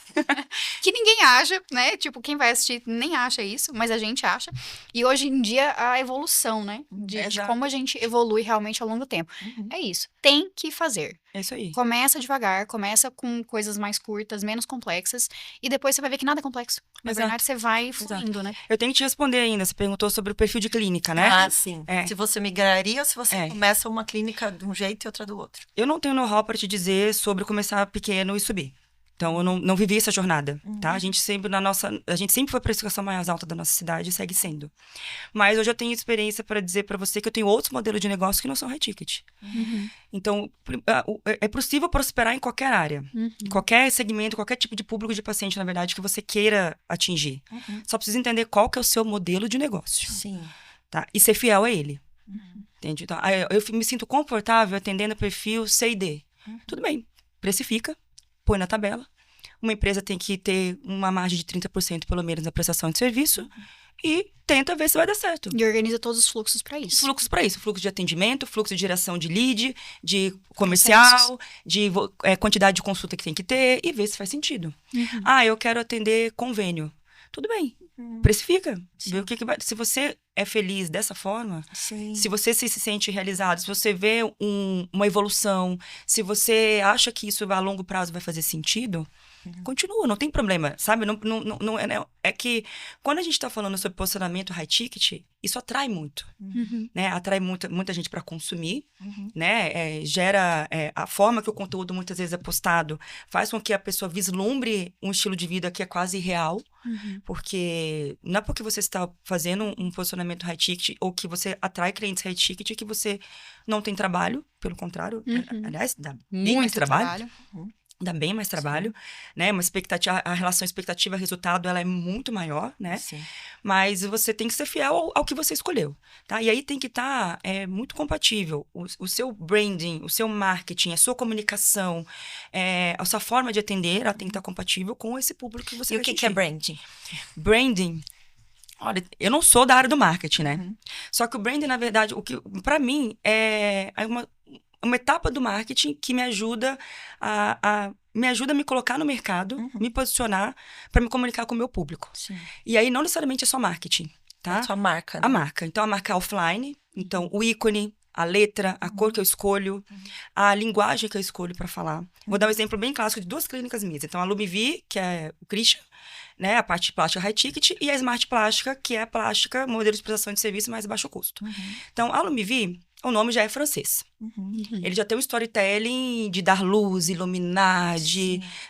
Que ninguém acha, né? Tipo, quem vai assistir nem acha isso, mas a gente acha. E hoje em dia, a evolução, né? De Exato. como a gente evolui realmente ao longo do tempo. Uhum. É isso. Tem que fazer. É isso aí. Começa devagar, começa com coisas mais curtas, menos complexas, e depois você vai ver que nada é complexo. Na Exato. verdade, você vai Exato. fluindo, né? Eu tenho que te responder ainda. Você perguntou sobre o perfil de clínica, né? Ah, sim. É. Se você migraria ou se você É. começa uma clínica de um jeito e outra do outro. Eu não tenho know-how para te dizer sobre começar pequeno e subir. Então, eu não vivi essa jornada, tá? A gente sempre foi a precificação mais alta da nossa cidade e segue sendo. Mas hoje eu tenho experiência para dizer para você que eu tenho outros modelos de negócio que não são high ticket. Uhum. Então, é possível prosperar em qualquer área. Uhum. Qualquer segmento, qualquer tipo de público de paciente, na verdade, que você queira atingir. Uhum. Só precisa entender qual que é o seu modelo de negócio, Sim. tá? E ser fiel a ele. Entende? Então, eu me sinto confortável atendendo o perfil C e D. Tudo bem, precifica, põe na tabela. Uma empresa tem que ter uma margem de 30% pelo menos na prestação de serviço e tenta ver se vai dar certo. E organiza todos os fluxos pra isso. Fluxos para isso, fluxo de atendimento, fluxo de geração de lead, de comercial, de quantidade de consulta que tem que ter e ver se faz sentido. Uhum. Eu quero atender convênio. Tudo bem, precifica. Vê o que vai. Se você é feliz dessa forma, Sim. se você se sente realizado, se você vê uma evolução, se você acha que isso a longo prazo vai fazer sentido, continua, não tem problema, sabe? É que quando a gente está falando sobre posicionamento high ticket, isso atrai muito, Uhum. né? Atrai muita gente para consumir, Uhum. né? Gera a forma que o conteúdo muitas vezes é postado, faz com que a pessoa vislumbre um estilo de vida que é quase irreal, Uhum. porque não é porque você está fazendo um posicionamento high ticket ou que você atrai clientes high ticket que você não tem trabalho, pelo contrário, Uhum. aliás, dá bem mais Muito trabalho. trabalho. Dá bem mais trabalho, né? Uma expectativa, a relação expectativa-resultado, ela é muito maior, né? Sim. Mas você tem que ser fiel ao que você escolheu, tá? E aí tem que estar muito compatível. O seu branding, o seu marketing, a sua comunicação, a sua forma de atender, ela tem que estar compatível com esse público que você E vai o que é atingir. branding? Branding... Olha, eu não sou da área do marketing, né? Só que o branding, na verdade, para mim, é uma etapa do marketing que me ajuda a me colocar no mercado, me posicionar para me comunicar com o meu público. Sim. E aí não necessariamente é só marketing, tá? A sua marca, né? A marca. Então a marca é offline, então o ícone, a letra, a cor que eu escolho, a linguagem que eu escolho para falar. Vou dar um exemplo bem clássico de 2 clínicas minhas. Então a Lumivi, que é o Christian, né, a parte de plástica high ticket, e a Smart Plástica, que é a plástica, modelo de prestação de serviço mais baixo custo. Então, a Lumivi, o nome já é francês. Ele já tem um storytelling de dar luz, iluminar,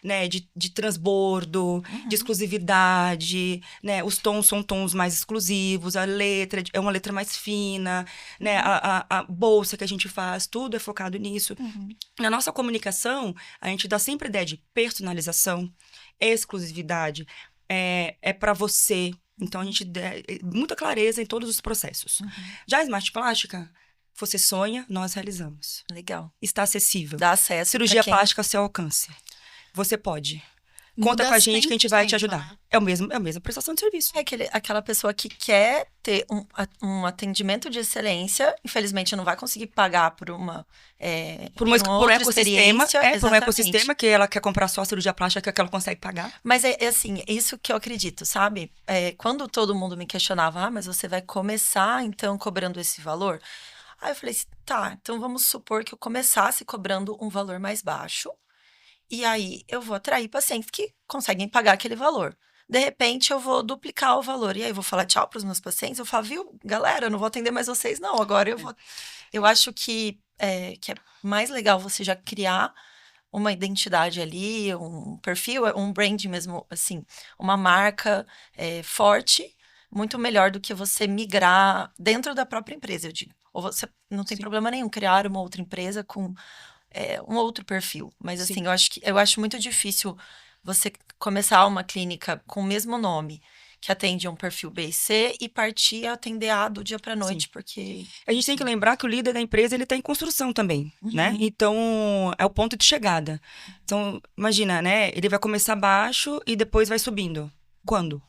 né, de transbordo, de exclusividade, né, os tons são tons mais exclusivos, a letra é uma letra mais fina, né, a bolsa que a gente faz, tudo é focado nisso. Na nossa comunicação, a gente dá sempre a ideia de personalização, exclusividade, é para você. Então, a gente dá muita clareza em todos os processos. Já a Smart Plástica, você sonha, nós realizamos. Legal. Está acessível. Dá acesso Cirurgia pra quem... plástica ao seu alcance. Você pode. Conta Muda com a gente que a gente vai te 100%, ajudar. né? É a mesma prestação de serviço. É aquela pessoa que quer ter um atendimento de excelência, infelizmente não vai conseguir pagar por uma Por um outra ecossistema, experiência. por um Exatamente. ecossistema que ela quer comprar só a cirurgia plástica que ela consegue pagar. Mas é assim, isso que eu acredito, sabe? Quando todo mundo me questionava, mas você vai começar então cobrando esse valor? Aí eu falei, tá, então vamos supor que eu começasse cobrando um valor mais baixo E aí eu vou atrair pacientes que conseguem pagar aquele valor. De repente, eu vou duplicar o valor. E aí eu vou falar tchau para os meus pacientes. Eu falo, viu, galera, eu não vou atender mais vocês, não. Agora eu vou. Eu acho que é mais legal você já criar uma identidade ali, um perfil, um brand mesmo, assim, uma marca forte, muito melhor do que você migrar dentro da própria empresa, eu digo. Ou você não tem problema nenhum criar uma outra empresa com um outro perfil. Mas, assim, eu acho muito difícil você começar uma clínica com o mesmo nome, que atende um perfil B e C, e partir a atender A do dia para noite, porque... A gente tem que lembrar que o líder da empresa, ele está em construção também, né? Então, é o ponto de chegada. Então, imagina, né? Ele vai começar baixo e depois vai subindo. Quando?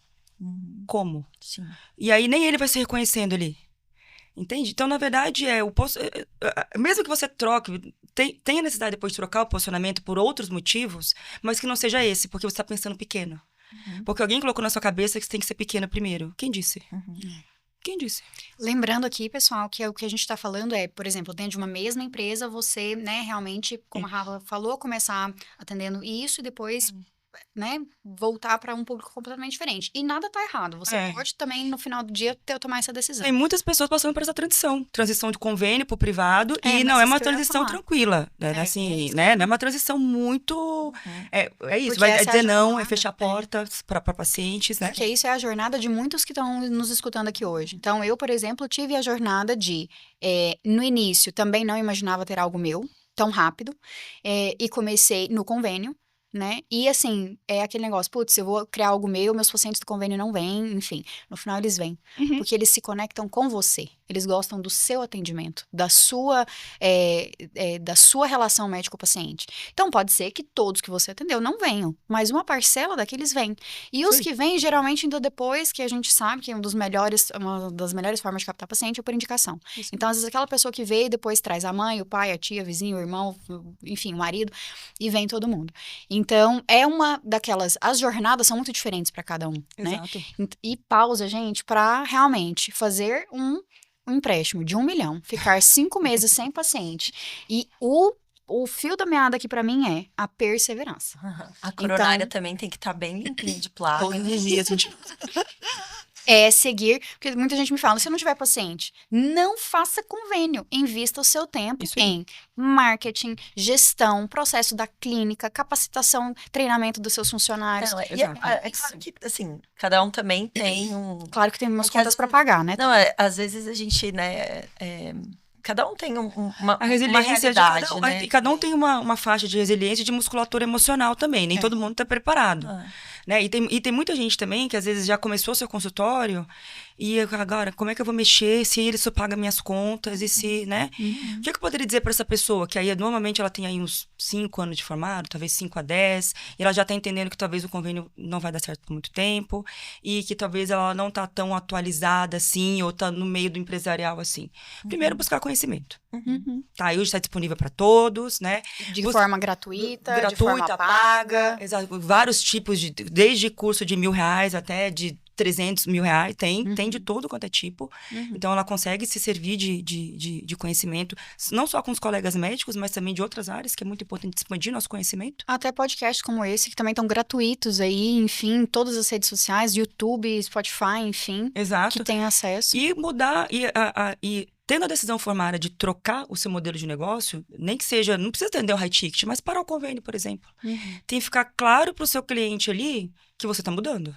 Como? Sim. E aí, nem ele vai se reconhecendo ali. Entende? Então, na verdade, mesmo que você troque, tem a necessidade depois de trocar o posicionamento por outros motivos, mas que não seja esse, porque você está pensando pequeno. Porque alguém colocou na sua cabeça que você tem que ser pequeno primeiro. Quem disse? Quem disse? Lembrando aqui, pessoal, que o que a gente está falando por exemplo, dentro de uma mesma empresa, você, né, realmente, como a Rafa falou, começar atendendo isso e depois, né, voltar para um público completamente diferente. E nada tá errado. Você pode também, no final do dia, tomar essa decisão. Tem muitas pessoas passando por essa transição de convênio para o privado, e não é uma transição tranquila, né? Assim, né? Não é uma transição muito... É isso, vai dizer não, é fechar portas para pacientes, né? Porque isso é a jornada de muitos que estão nos escutando aqui hoje. Então, eu, por exemplo, tive a jornada de, no início, também não imaginava ter algo meu, tão rápido, e comecei no convênio, né? E assim, é aquele negócio, putz, eu vou criar algo meu, meus pacientes do convênio não vêm, enfim, no final eles vêm. Porque eles se conectam com você. Eles gostam do seu atendimento, da sua relação médico-paciente. Então, pode ser que todos que você atendeu não venham, mas uma parcela daqueles vem. E os que vêm, geralmente, ainda depois, que a gente sabe que uma das melhores formas de captar paciente é por indicação. Isso. Então, às vezes, aquela pessoa que veio e depois traz a mãe, o pai, a tia, o vizinho, o irmão, enfim, o marido, e vem todo mundo. Então, é uma daquelas... As jornadas são muito diferentes para cada um, Exato. Né? E pausa, gente, para realmente fazer um empréstimo de 1 milhão, ficar 5 meses sem paciente. E o fio da meada aqui para mim é a perseverança. A coronária também tem que estar bem limpinha de placa. Todos os dias, gente... Seguir, porque muita gente me fala, se não tiver paciente, não faça convênio, invista o seu tempo em marketing, gestão, processo da clínica, capacitação, treinamento dos seus funcionários. Não, é claro que, assim, cada um também tem um... Claro que tem umas contas para pagar, né? Não, às vezes a gente, né... Cada um tem uma resiliência uma realidade, de cada um, né? E cada um tem uma faixa de resiliência de musculatura emocional também. Nem todo mundo está preparado. Né? E tem muita gente também que às vezes já começou seu consultório e agora, como é que eu vou mexer se ele só paga minhas contas e se, né? O que eu poderia dizer para essa pessoa? Que aí, normalmente, ela tem aí uns 5 anos de formado, talvez 5 a 10, e ela já está entendendo que talvez o convênio não vai dar certo por muito tempo, e que talvez ela não está tão atualizada assim, ou está no meio do empresarial assim. Primeiro, buscar conhecimento. Tá, hoje está disponível para todos, né? De forma gratuita, de forma paga. Exato, vários tipos desde curso de R$1.000 até de 300 mil reais, tem de todo quanto é tipo. Então, ela consegue se servir de conhecimento, não só com os colegas médicos, mas também de outras áreas, que é muito importante expandir nosso conhecimento. Até podcasts como esse, que também estão gratuitos aí, enfim, todas as redes sociais, YouTube, Spotify, enfim. Exato. Que tem acesso. E mudar, e tendo a decisão formada de trocar o seu modelo de negócio, nem que seja, não precisa atender o high ticket, mas parar o convênio, por exemplo. Tem que ficar claro para o seu cliente ali que você está mudando.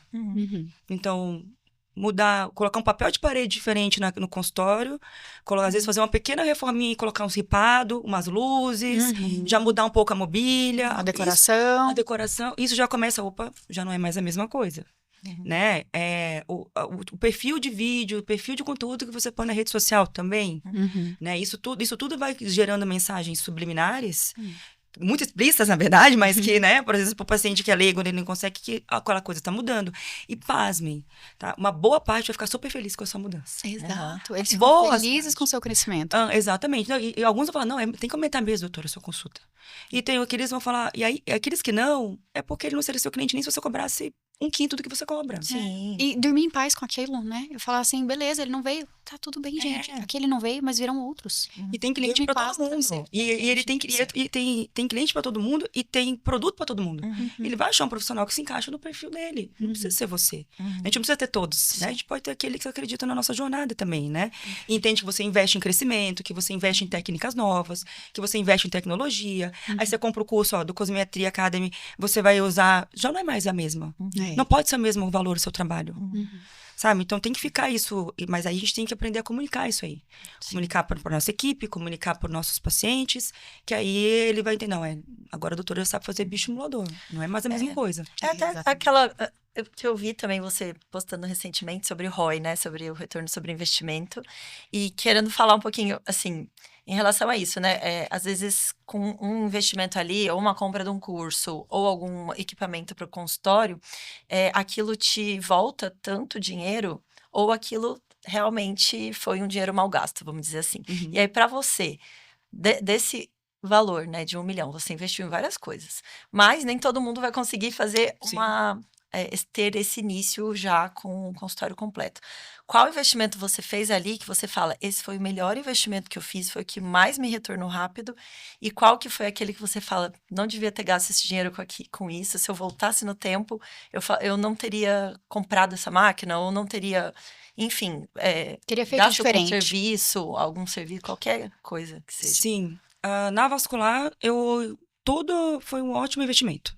Então, mudar, colocar um papel de parede diferente no consultório, às vezes fazer uma pequena reforminha e colocar um ripado, umas luzes, já mudar um pouco a mobília. A decoração. A decoração. Isso já começa, já não é mais a mesma coisa. Né? O perfil de vídeo, o perfil de conteúdo que você põe na rede social também. Né? Isso tudo vai gerando mensagens subliminares, muito explícitas, na verdade, mas que, né, por exemplo, para o paciente que é leigo, ele não consegue, que aquela coisa está mudando. E pasmem, tá? Uma boa parte vai ficar super feliz com essa mudança. Exato. Eles ficam felizes com o seu crescimento. Exatamente. E alguns vão falar, não, tem que aumentar mesmo, doutora, a sua consulta. E tem aqueles que vão falar, e aí, aqueles que não, é porque ele não seria seu cliente nem se você cobrasse um quinto do que você cobra. Sim. E dormir em paz com aquilo, né? Eu falar assim, beleza, ele não veio, tá tudo bem, gente. Aqui ele não veio, mas viram outros. E tem cliente Dormir em para paz todo deve mundo. ser. E ele tem, tem cliente para todo mundo e tem produto para todo mundo. Ele vai achar um profissional que se encaixa no perfil dele. Não precisa ser você. A gente não precisa ter todos, né? A gente pode ter aquele que acredita na nossa jornada também, né? E entende que você investe em crescimento, que você investe em técnicas novas, que você investe em tecnologia. Aí você compra o curso, ó, do Cosmetria Academy, você vai usar, já não é mais a mesma. É. Não pode ser o mesmo valor do seu trabalho. Sabe? Então tem que ficar isso, mas aí a gente tem que aprender a comunicar isso aí. Comunicar para a nossa equipe, comunicar para os nossos pacientes, que aí ele vai entender, não, agora a doutora já sabe fazer bioestimulador, não é mais a mesma coisa. É até Exatamente. aquela que eu vi também você postando recentemente sobre o ROI, né? Sobre o retorno sobre investimento. E querendo falar um pouquinho, assim, em relação a isso, né? Às vezes, com um investimento ali, ou uma compra de um curso, ou algum equipamento para o consultório, aquilo te volta tanto dinheiro, ou aquilo realmente foi um dinheiro mal gasto, vamos dizer assim. E aí, para você, desse valor, né, de 1 milhão, você investiu em várias coisas. Mas nem todo mundo vai conseguir fazer Sim. ter esse início já com o consultório completo. Qual investimento você fez ali que você fala, esse foi o melhor investimento que eu fiz, foi o que mais me retornou rápido? E qual que foi aquele que você fala, não devia ter gasto esse dinheiro com isso, se eu voltasse no tempo, eu não teria comprado essa máquina, ou não teria, enfim, Teria feito gasto com diferente. serviço, algum serviço, qualquer coisa que seja. Sim. Na vascular, tudo foi um ótimo investimento.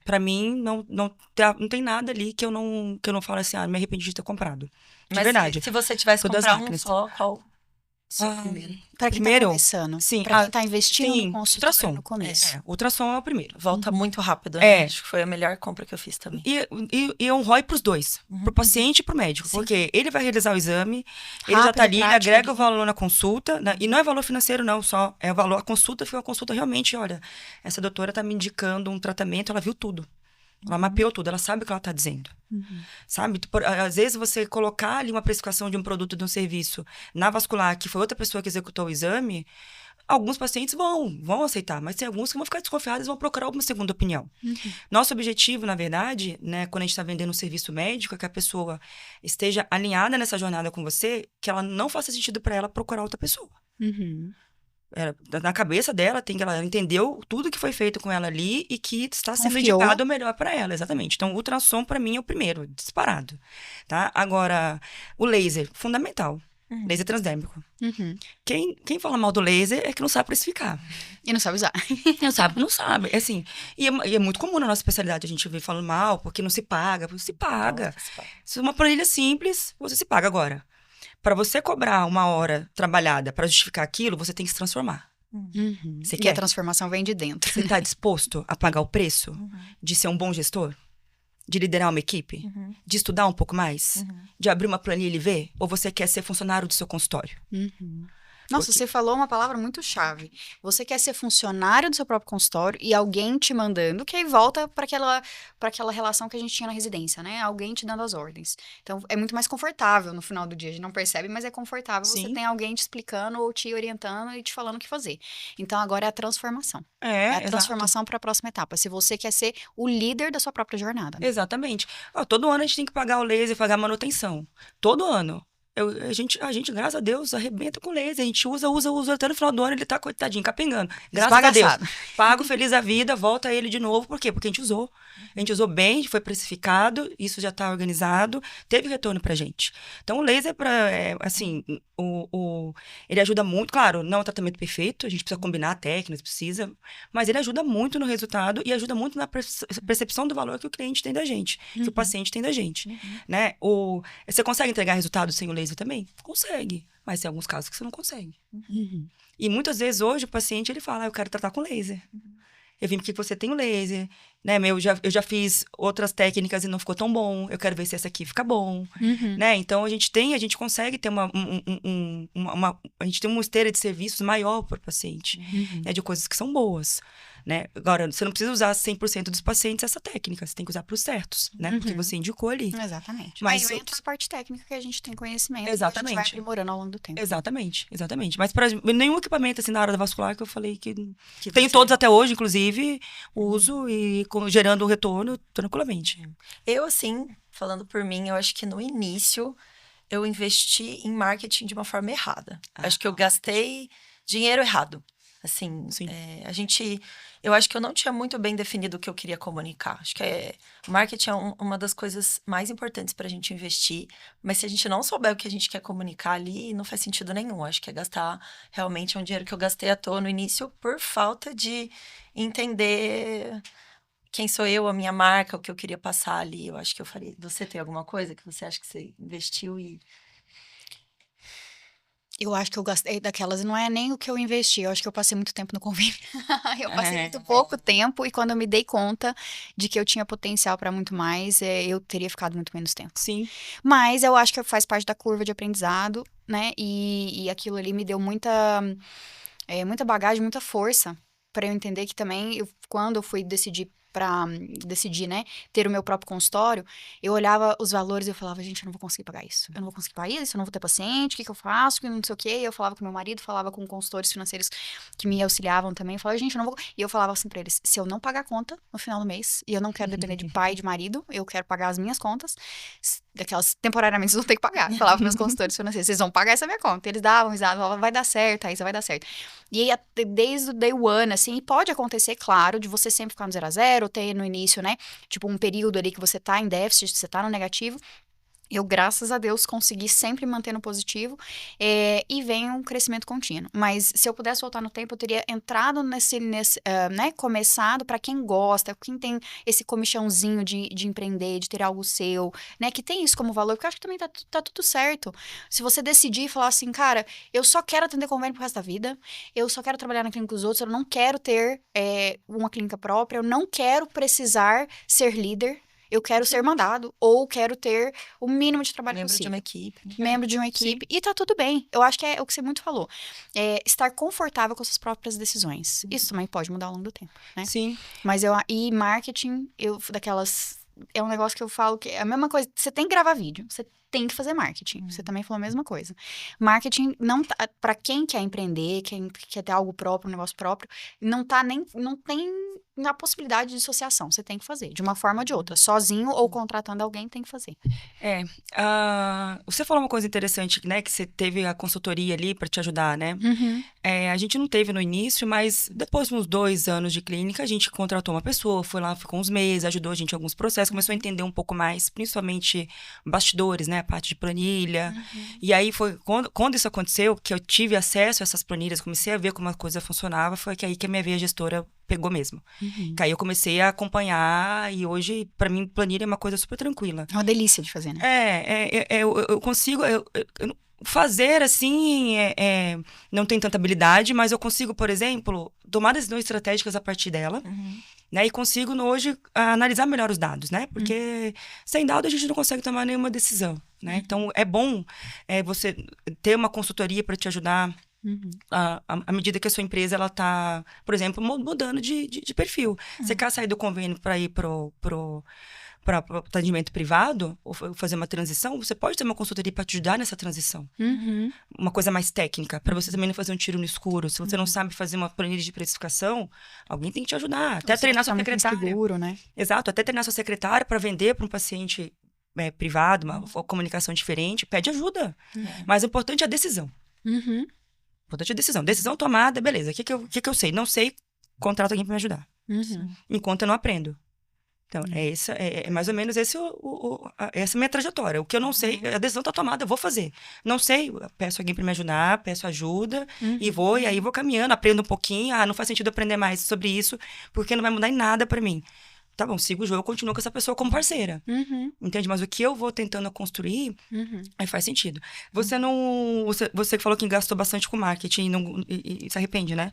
Pra mim, não tem nada ali que eu não falo assim, me arrependi de ter comprado. De Mas verdade. se você tivesse que Todas comprar as um máquinas. só, qual seria o primeiro? Pra quem Primeiro, tá começando. sim, Pra quem tá investindo sim, no consultório ultrassom. no começo. Ultrassom é o primeiro. Volta muito rápido, né? É. Acho que foi a melhor compra que eu fiz também. E é um ROI pros dois. Pro paciente e pro médico. Sim. Porque ele vai realizar o exame, ele já Rápido, tá ali, ele prático, agrega o valor na consulta, né? E não é valor financeiro, não, só. É o valor, a consulta foi uma consulta realmente, olha, essa doutora tá me indicando um tratamento, ela viu tudo. Ela mapeou tudo, ela sabe o que ela tá dizendo. Sabe? Às vezes você colocar ali uma precificação de um produto, de um serviço na vascular, que foi outra pessoa que executou o exame, alguns pacientes vão aceitar, mas tem alguns que vão ficar desconfiados e vão procurar uma segunda opinião. Nosso objetivo, na verdade, né, quando a gente está vendendo um serviço médico, é que a pessoa esteja alinhada nessa jornada com você, que ela não faça sentido para ela procurar outra pessoa. Na cabeça dela, ela entendeu tudo que foi feito com ela ali e que está sendo Confiou. indicado o melhor para ela, exatamente. Então, o ultrassom, para mim, é o primeiro, disparado. Tá? Agora, o laser, fundamental. Laser transdérmico. Quem fala mal do laser é que não sabe precificar. E não sabe usar. Não sabe. Assim, e é muito comum na nossa especialidade a gente ver falando mal, porque não se paga. Se paga. Se uma planilha simples, você se paga agora. Para você cobrar 1 hora trabalhada para justificar aquilo, você tem que se transformar. Você E quer? a transformação vem de dentro. Você está disposto a pagar o preço de ser um bom gestor? De liderar uma equipe? De estudar um pouco mais? De abrir uma planilha e ver? Ou você quer ser funcionário do seu consultório? Nossa, você falou uma palavra muito chave. Você quer ser funcionário do seu próprio consultório e alguém te mandando, que aí volta para aquela relação que a gente tinha na residência, né? Alguém te dando as ordens. Então, é muito mais confortável no final do dia. A gente não percebe, mas é confortável. Sim. Você tem alguém te explicando ou te orientando e te falando o que fazer. Então, agora é a transformação. É É a exato. transformação para a próxima etapa. Se você quer ser o líder da sua própria jornada. Né? Exatamente. Todo ano a gente tem que pagar o laser, pagar a manutenção. Todo ano. A gente, graças a Deus, arrebenta com laser. A gente usa. Até no final do ano ele tá, coitadinho, capengando. Graças a Deus. Esbagaçado. Pago, feliz a vida, volta ele de novo. Por quê? Porque a gente usou. A gente usou bem, foi precificado, isso já tá organizado, teve retorno pra gente. Então, o laser, ele ajuda muito. Claro, não é um tratamento perfeito, a gente precisa combinar técnicas, mas ele ajuda muito no resultado e ajuda muito na percepção do valor que o cliente tem da gente, que o paciente tem da gente. Né? Você consegue entregar resultado sem o laser também? Consegue, mas tem alguns casos que você não consegue. E muitas vezes hoje o paciente ele fala, eu quero tratar com laser. Eu vim porque você tem o laser, né? Eu já fiz outras técnicas e não ficou tão bom. Eu quero ver se essa aqui fica bom, né? Então a gente consegue ter a gente tem uma esteira de serviços maior para o paciente, né? De coisas que são boas, né? Agora, você não precisa usar 100% dos pacientes essa técnica, você tem que usar para os certos, né? Porque você indicou ali. Exatamente. Mas Aí entra a parte técnica que a gente tem conhecimento, que a gente Exatamente. vai aprimorando ao longo do tempo. Exatamente. Mas para nenhum equipamento assim na área da vascular que eu falei que Que tenho você- todos até hoje, inclusive, uso e gerando um retorno tranquilamente. Eu, assim, falando por mim, eu acho que no início eu investi em marketing de uma forma errada. Acho que eu gastei dinheiro errado. Assim, Sim. eu acho que eu não tinha muito bem definido o que eu queria comunicar. Acho que marketing é uma das coisas mais importantes para a gente investir. Mas se a gente não souber o que a gente quer comunicar ali, não faz sentido nenhum. Acho que é gastar realmente um dinheiro que eu gastei à toa no início por falta de entender quem sou eu, a minha marca, o que eu queria passar ali. Eu acho que eu faria. Você tem alguma coisa que você acha que você investiu e. Eu acho que eu gastei daquelas, não é nem o que eu investi, eu acho que eu passei muito tempo no convênio. Eu passei muito pouco tempo e quando eu me dei conta de que eu tinha potencial para muito mais, eu teria ficado muito menos tempo. Sim. Mas eu acho que faz parte da curva de aprendizado, né? E aquilo ali me deu muita bagagem, muita força para eu entender que também, quando eu fui decidir, né, ter o meu próprio consultório, eu olhava os valores e eu falava, gente, eu não vou conseguir pagar isso. Eu não vou conseguir pagar isso, eu não vou ter paciente, o que eu faço, que não sei o quê. E eu falava com meu marido, falava com consultores financeiros que me auxiliavam também. Eu falava, gente, eu não vou... E eu falava assim pra eles, se eu não pagar a conta no final do mês, e eu não quero depender de pai e de marido, eu quero pagar as minhas contas, daquelas temporariamente vocês vão ter que pagar. Eu falava com meus consultores financeiros, vocês vão pagar essa minha conta. E eles davam risada, falavam, vai dar certo, Raíssa, vai dar certo. E aí, desde o day one, assim, e pode acontecer, claro, de você sempre ficar no 0 a 0, ou ter no início, né, tipo um período ali que você tá em déficit, você tá no negativo. Eu, graças a Deus, consegui sempre manter no positivo e vem um crescimento contínuo. Mas se eu pudesse voltar no tempo, eu teria entrado né, começado para quem gosta, quem tem esse comichãozinho de empreender, de ter algo seu, né, que tem isso como valor, porque eu acho que também tá tudo certo. Se você decidir e falar assim, cara, eu só quero atender convênio pro resto da vida, eu só quero trabalhar na clínica dos outros, eu não quero ter uma clínica própria, eu não quero precisar ser líder, eu quero ser mandado, ou quero ter o mínimo de trabalho Membro de possível. uma equipe. Né? Membro de uma equipe. E tá tudo bem. Eu acho que é o que você muito falou. Estar confortável com suas próprias decisões. Isso também pode mudar ao longo do tempo, né? Sim. Mas e marketing, daquelas... É um negócio que eu falo que é a mesma coisa. Você tem que gravar vídeo. Você tem que fazer marketing. Você também falou a mesma coisa. Marketing, não para quem quer empreender, quem quer ter algo próprio, um negócio próprio, não tem a possibilidade de dissociação. Você tem que fazer, de uma forma ou de outra. Sozinho ou contratando alguém, tem que fazer. Você falou uma coisa interessante, né? Que você teve a consultoria ali para te ajudar, né? A gente não teve no início, mas depois de uns 2 anos de clínica, a gente contratou uma pessoa, foi lá, ficou uns meses, ajudou a gente em alguns processos, começou a entender um pouco mais, principalmente bastidores, né? A parte de planilha. E aí foi quando isso aconteceu, que eu tive acesso a essas planilhas, comecei a ver como a coisa funcionava, foi que aí que a minha veia gestora pegou mesmo. Que aí eu comecei a acompanhar e hoje, para mim, planilha é uma coisa super tranquila. É uma delícia de fazer, né? Eu consigo... fazer, assim, não tem tanta habilidade, mas eu consigo, por exemplo, tomar decisões estratégicas a partir dela, né? E consigo, hoje, analisar melhor os dados, né? Porque sem dados a gente não consegue tomar nenhuma decisão, né? Então, é bom você ter uma consultoria para te ajudar à medida que a sua empresa, ela tá, por exemplo, mudando de perfil. Você quer sair do convênio para ir para atendimento privado, ou fazer uma transição, você pode ter uma consultoria para te ajudar nessa transição. Uma coisa mais técnica, para você também não fazer um tiro no escuro. Se você não sabe fazer uma planilha de precificação, alguém tem que te ajudar. Até treinar sua secretária. Seguro, né? Exato, até treinar sua secretária para vender para um paciente privado, uma comunicação diferente, pede ajuda. Mas o importante é a decisão. O importante é a decisão. Decisão tomada, beleza. O que eu sei? Não sei, contrato alguém para me ajudar. Enquanto eu não aprendo. Então, é mais ou menos essa é a minha trajetória. O que eu não sei, a decisão está tomada, eu vou fazer. Não sei, eu peço alguém para me ajudar, peço ajuda, e aí vou caminhando, aprendo um pouquinho. Não faz sentido aprender mais sobre isso, porque não vai mudar em nada para mim. tá bom, sigo o jogo, eu continuo com essa pessoa como parceira. Entende? Mas o que eu vou tentando construir, aí faz sentido. Você não... Você falou que gastou bastante com marketing e se arrepende, né?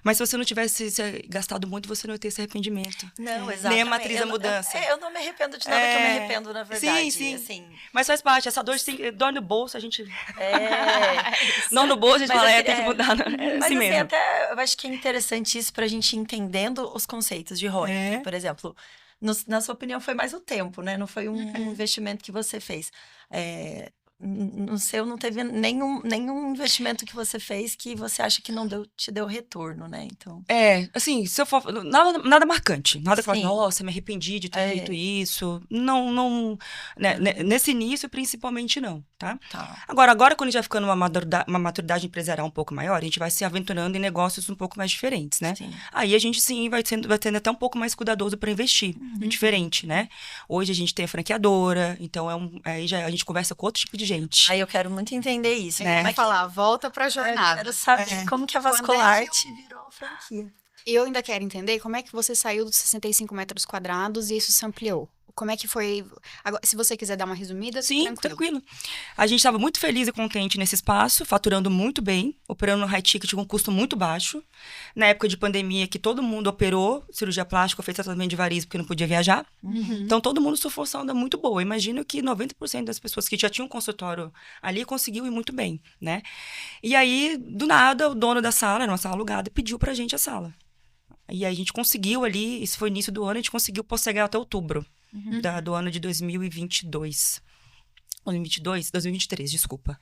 Mas se você não tivesse gastado muito, você não ia ter esse arrependimento. Não, exatamente. Nem a matriz da mudança. Eu não me arrependo de nada que eu me arrependo, na verdade. Sim. Assim. Mas faz parte. Essa dor no bolso, a gente... É... Não no bolso, a gente Mas fala, assim, tem que mudar. É Mas assim mesmo. até eu acho que é interessante isso pra gente ir entendendo os conceitos de ROI. Por exemplo, na sua opinião, foi mais o tempo, né? Não foi um investimento que você fez. No seu, não teve nenhum investimento que você fez que você acha que não te deu retorno, né? Então... assim, se eu for... Nada marcante. Nada que eu falo, Sim. nossa, me arrependi de ter feito isso. Não... Né, nesse início, principalmente, não, tá? Agora, quando a gente vai ficando uma maturidade empresarial um pouco maior, a gente vai se aventurando em negócios um pouco mais diferentes, né? Sim. Aí a gente, sim, vai sendo até um pouco mais cuidadoso para investir. Diferente, né? Hoje a gente tem a franqueadora, então aí já a gente conversa com outro tipo de gente. Aí eu quero muito entender isso. Né? Como é que falar? Volta pra jornada. Eu quero saber como que a Vascularte virou franquia. Eu ainda quero entender como é que você saiu dos 65 metros quadrados e isso se ampliou. Como é que foi? Agora, se você quiser dar uma resumida, sim, tranquilo. A gente estava muito feliz e contente nesse espaço, faturando muito bem, operando no high ticket com um custo muito baixo. Na época de pandemia, que todo mundo operou cirurgia plástica, fez tratamento de varizes porque não podia viajar. Então, todo mundo sofreu uma onda muito boa. Imagino que 90% das pessoas que já tinham um consultório ali conseguiu ir muito bem, né? E aí, do nada, o dono da sala, era uma sala alugada, pediu pra gente a sala. E aí, a gente conseguiu ali, isso foi início do ano, a gente conseguiu postergar até outubro. Do ano de 2022. 2023, desculpa.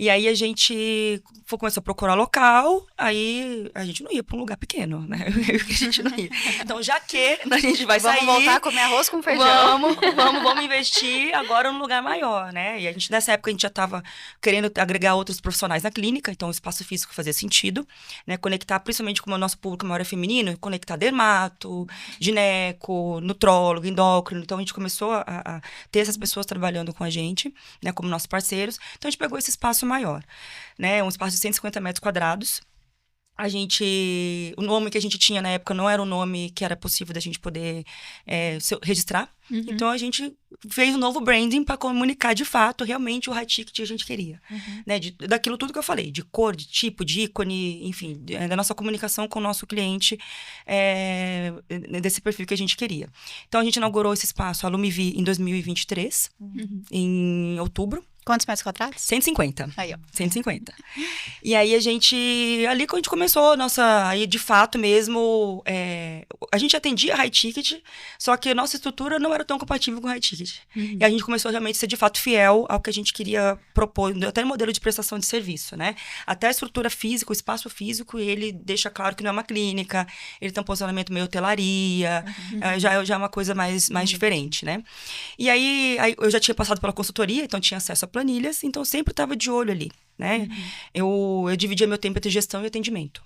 E aí a gente começou a procurar local, aí a gente não ia para um lugar pequeno, né? A gente não ia. Então, já que a gente vai sair... Vamos voltar a comer arroz com feijão. Vamos investir agora num lugar maior, né? E a gente, nessa época, a gente já estava querendo agregar outros profissionais na clínica, então o espaço físico fazia sentido, né? Conectar, principalmente como o nosso público maior é feminino, conectar dermato, gineco, nutrólogo, endócrino. Então, a gente começou a ter essas pessoas trabalhando com a gente, né? Como nossos parceiros. Então, a gente pegou esse espaço maior, né? Um espaço de 150 metros quadrados. O nome que a gente tinha na época não era um nome que era possível da gente poder registrar. Então, a gente fez um novo branding para comunicar, de fato, realmente o high ticket que a gente queria. Né? Daquilo tudo que eu falei, de cor, de tipo, de ícone, enfim, da nossa comunicação com o nosso cliente, desse perfil que a gente queria. Então, a gente inaugurou esse espaço, a Lumivi, em 2023, em outubro. Quantos metros quadrados? 150. Aí, ó. 150. E aí, ali que a gente começou, aí de fato mesmo, a gente atendia high ticket, só que a nossa estrutura não era tão compatível com high ticket. E a gente começou realmente a ser de fato fiel ao que a gente queria propor, até no modelo de prestação de serviço, né? Até a estrutura física, o espaço físico, ele deixa claro que não é uma clínica, ele tem um posicionamento meio hotelaria, já é uma coisa mais diferente, né? E aí eu já tinha passado pela consultoria, então tinha acesso a planilhas, então eu sempre estava de olho ali, né? Eu dividia meu tempo entre gestão e atendimento.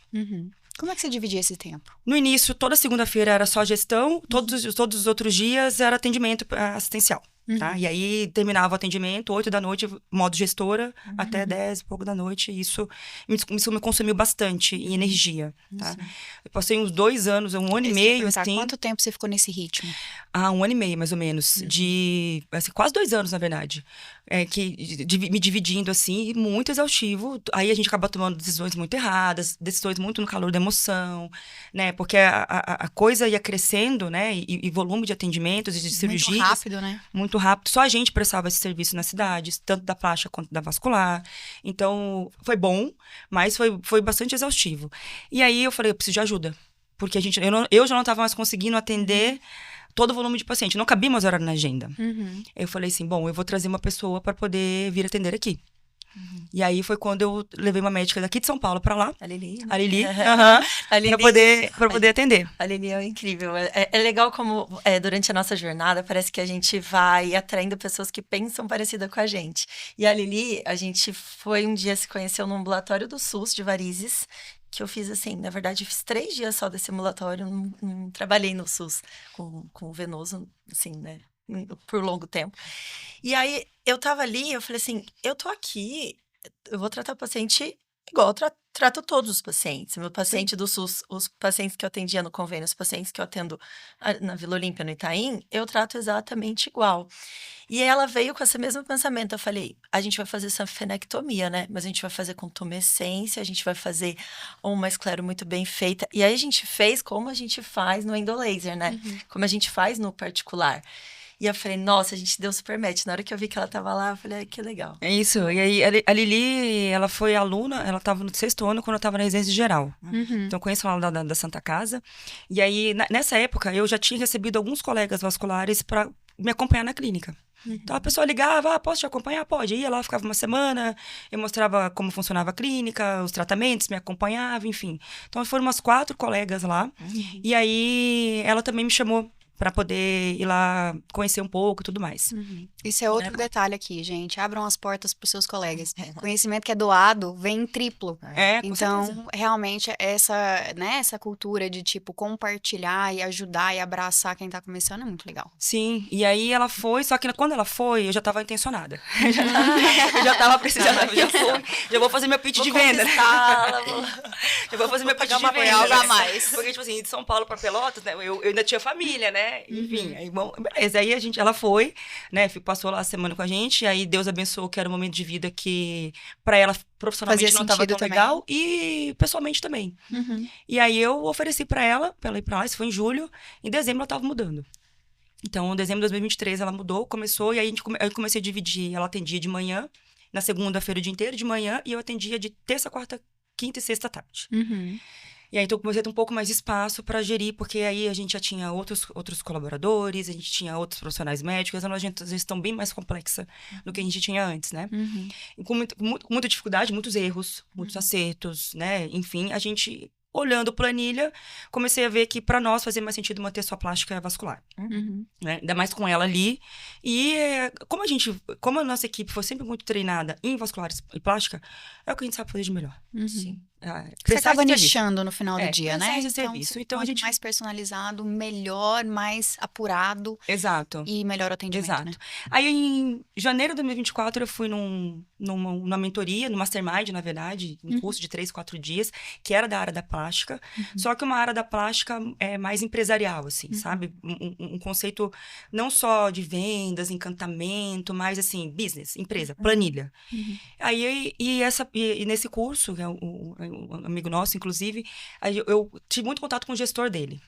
Como é que você dividia esse tempo? No início, toda segunda-feira era só gestão, todos os outros dias era atendimento assistencial. Tá? E aí terminava o atendimento, 8 da noite, modo gestora, até 10 e pouco da noite. E isso me consumiu bastante em energia. Tá? Eu passei uns 2 anos, um ano e meio, assim. Quanto tempo você ficou nesse ritmo? 1 ano e meio, mais ou menos. Assim, quase 2 anos, na verdade. Me dividindo, assim, muito exaustivo. Aí a gente acaba tomando decisões muito erradas, decisões muito no calor da emoção, né? Porque a coisa ia crescendo, né? E volume de atendimentos e de cirurgias. Muito rápido, né? Muito rápido. Só a gente prestava esse serviço na cidade, tanto da plástica quanto da vascular. Então, foi bom, mas foi bastante exaustivo. E aí eu falei, eu preciso de ajuda. Porque eu já não estava mais conseguindo atender todo o volume de paciente. Não cabia mais horário na agenda. Eu falei assim, bom, eu vou trazer uma pessoa para poder vir atender aqui. E aí foi quando eu levei uma médica daqui de São Paulo para lá. A Lili. A Lili. A Lili. Pra poder atender. A Lili é incrível. É legal como, durante a nossa jornada, parece que a gente vai atraindo pessoas que pensam parecida com a gente. E a Lili, a gente foi um dia se conheceu no ambulatório do SUS de varizes, que eu fiz assim, na verdade, eu fiz 3 dias só desse ambulatório, não trabalhei no SUS com o venoso, assim, né, por longo tempo. E aí, eu tava ali, eu falei assim, eu tô aqui, eu vou tratar o paciente igual eu trato todos os pacientes. Meu paciente do SUS, os pacientes que eu atendia no convênio, os pacientes que eu atendo na Vila Olímpia, no Itaim, eu trato exatamente igual. E ela veio com esse mesmo pensamento. Eu falei, a gente vai fazer sanfenectomia, né? Mas a gente vai fazer com tumescência, a gente vai fazer uma esclero muito bem feita. E aí a gente fez como a gente faz no endolaser, né? Como a gente faz no particular. E eu falei, nossa, a gente deu super match. Na hora que eu vi que ela tava lá, eu falei, ai, que legal. É isso. E aí, a Lili, ela foi aluna, ela estava no 6º ano quando eu estava na residência geral. Então, eu conheço ela da Santa Casa. E aí, nessa época, eu já tinha recebido alguns colegas vasculares para me acompanhar na clínica. Então, a pessoa ligava, posso te acompanhar? Pode. Ia lá, ficava uma semana, eu mostrava como funcionava a clínica, os tratamentos, me acompanhava, enfim. Então, foram umas 4 colegas lá. E aí, ela também me chamou para poder ir lá conhecer um pouco e tudo mais. Isso é outro detalhe aqui, gente. Abram as portas para os seus colegas. Conhecimento que é doado vem em triplo. Com Então, certeza. realmente, essa cultura de, tipo, compartilhar e ajudar e abraçar quem tá começando é muito legal. Sim, e aí ela foi, só que quando ela foi, eu já tava intencionada. Eu já tava precisando, já vou fazer meu pitch de venda. Já vou fazer meu pitch de venda. algo a mais. Porque, tipo assim, de São Paulo pra Pelotas, né, eu ainda tinha família, né, enfim, aí, bom, beleza, aí ela foi, né, passou lá a semana com a gente, aí Deus abençoou que era um momento de vida que pra ela profissionalmente Fazia não tava sentido tão também. legal e pessoalmente também. E aí eu ofereci pra ela ir pra lá, isso foi em julho, em dezembro ela tava mudando. Então, em dezembro de 2023, ela mudou, começou, e aí eu comecei a dividir. Ela atendia de manhã, na segunda-feira o dia inteiro, de manhã, e eu atendia de terça, quarta, quinta e sexta à tarde. E aí, então, eu comecei a ter um pouco mais de espaço para gerir, porque aí a gente já tinha outros colaboradores, a gente tinha outros profissionais médicos, então a gente, às vezes, tão bem mais complexa do que a gente tinha antes, né? E com muita dificuldade, muitos erros, muitos acertos, né? Enfim, a gente... Olhando planilha, comecei a ver que para nós fazia mais sentido manter só plástica vascular. Né? Ainda mais com ela ali. E como a nossa equipe foi sempre muito treinada em vascular e plástica, é o que a gente sabe fazer de melhor. Sim. Você acaba serviço. nichando no final do dia, né? Prestagem de serviço. Então, a quanto gente... mais personalizado, melhor, mais apurado Exato. e melhor o atendimento, Exato. né? Aí, em janeiro de 2024, eu fui numa mentoria, no Mastermind, na verdade, um curso de 3, 4 dias, que era da área da plástica, só que uma área da plástica mais empresarial, assim, sabe? Um conceito não só de vendas, encantamento, mas, assim, business, empresa, planilha. Aí, e nesse curso, que é um amigo nosso, inclusive, aí eu tive muito contato com o gestor dele.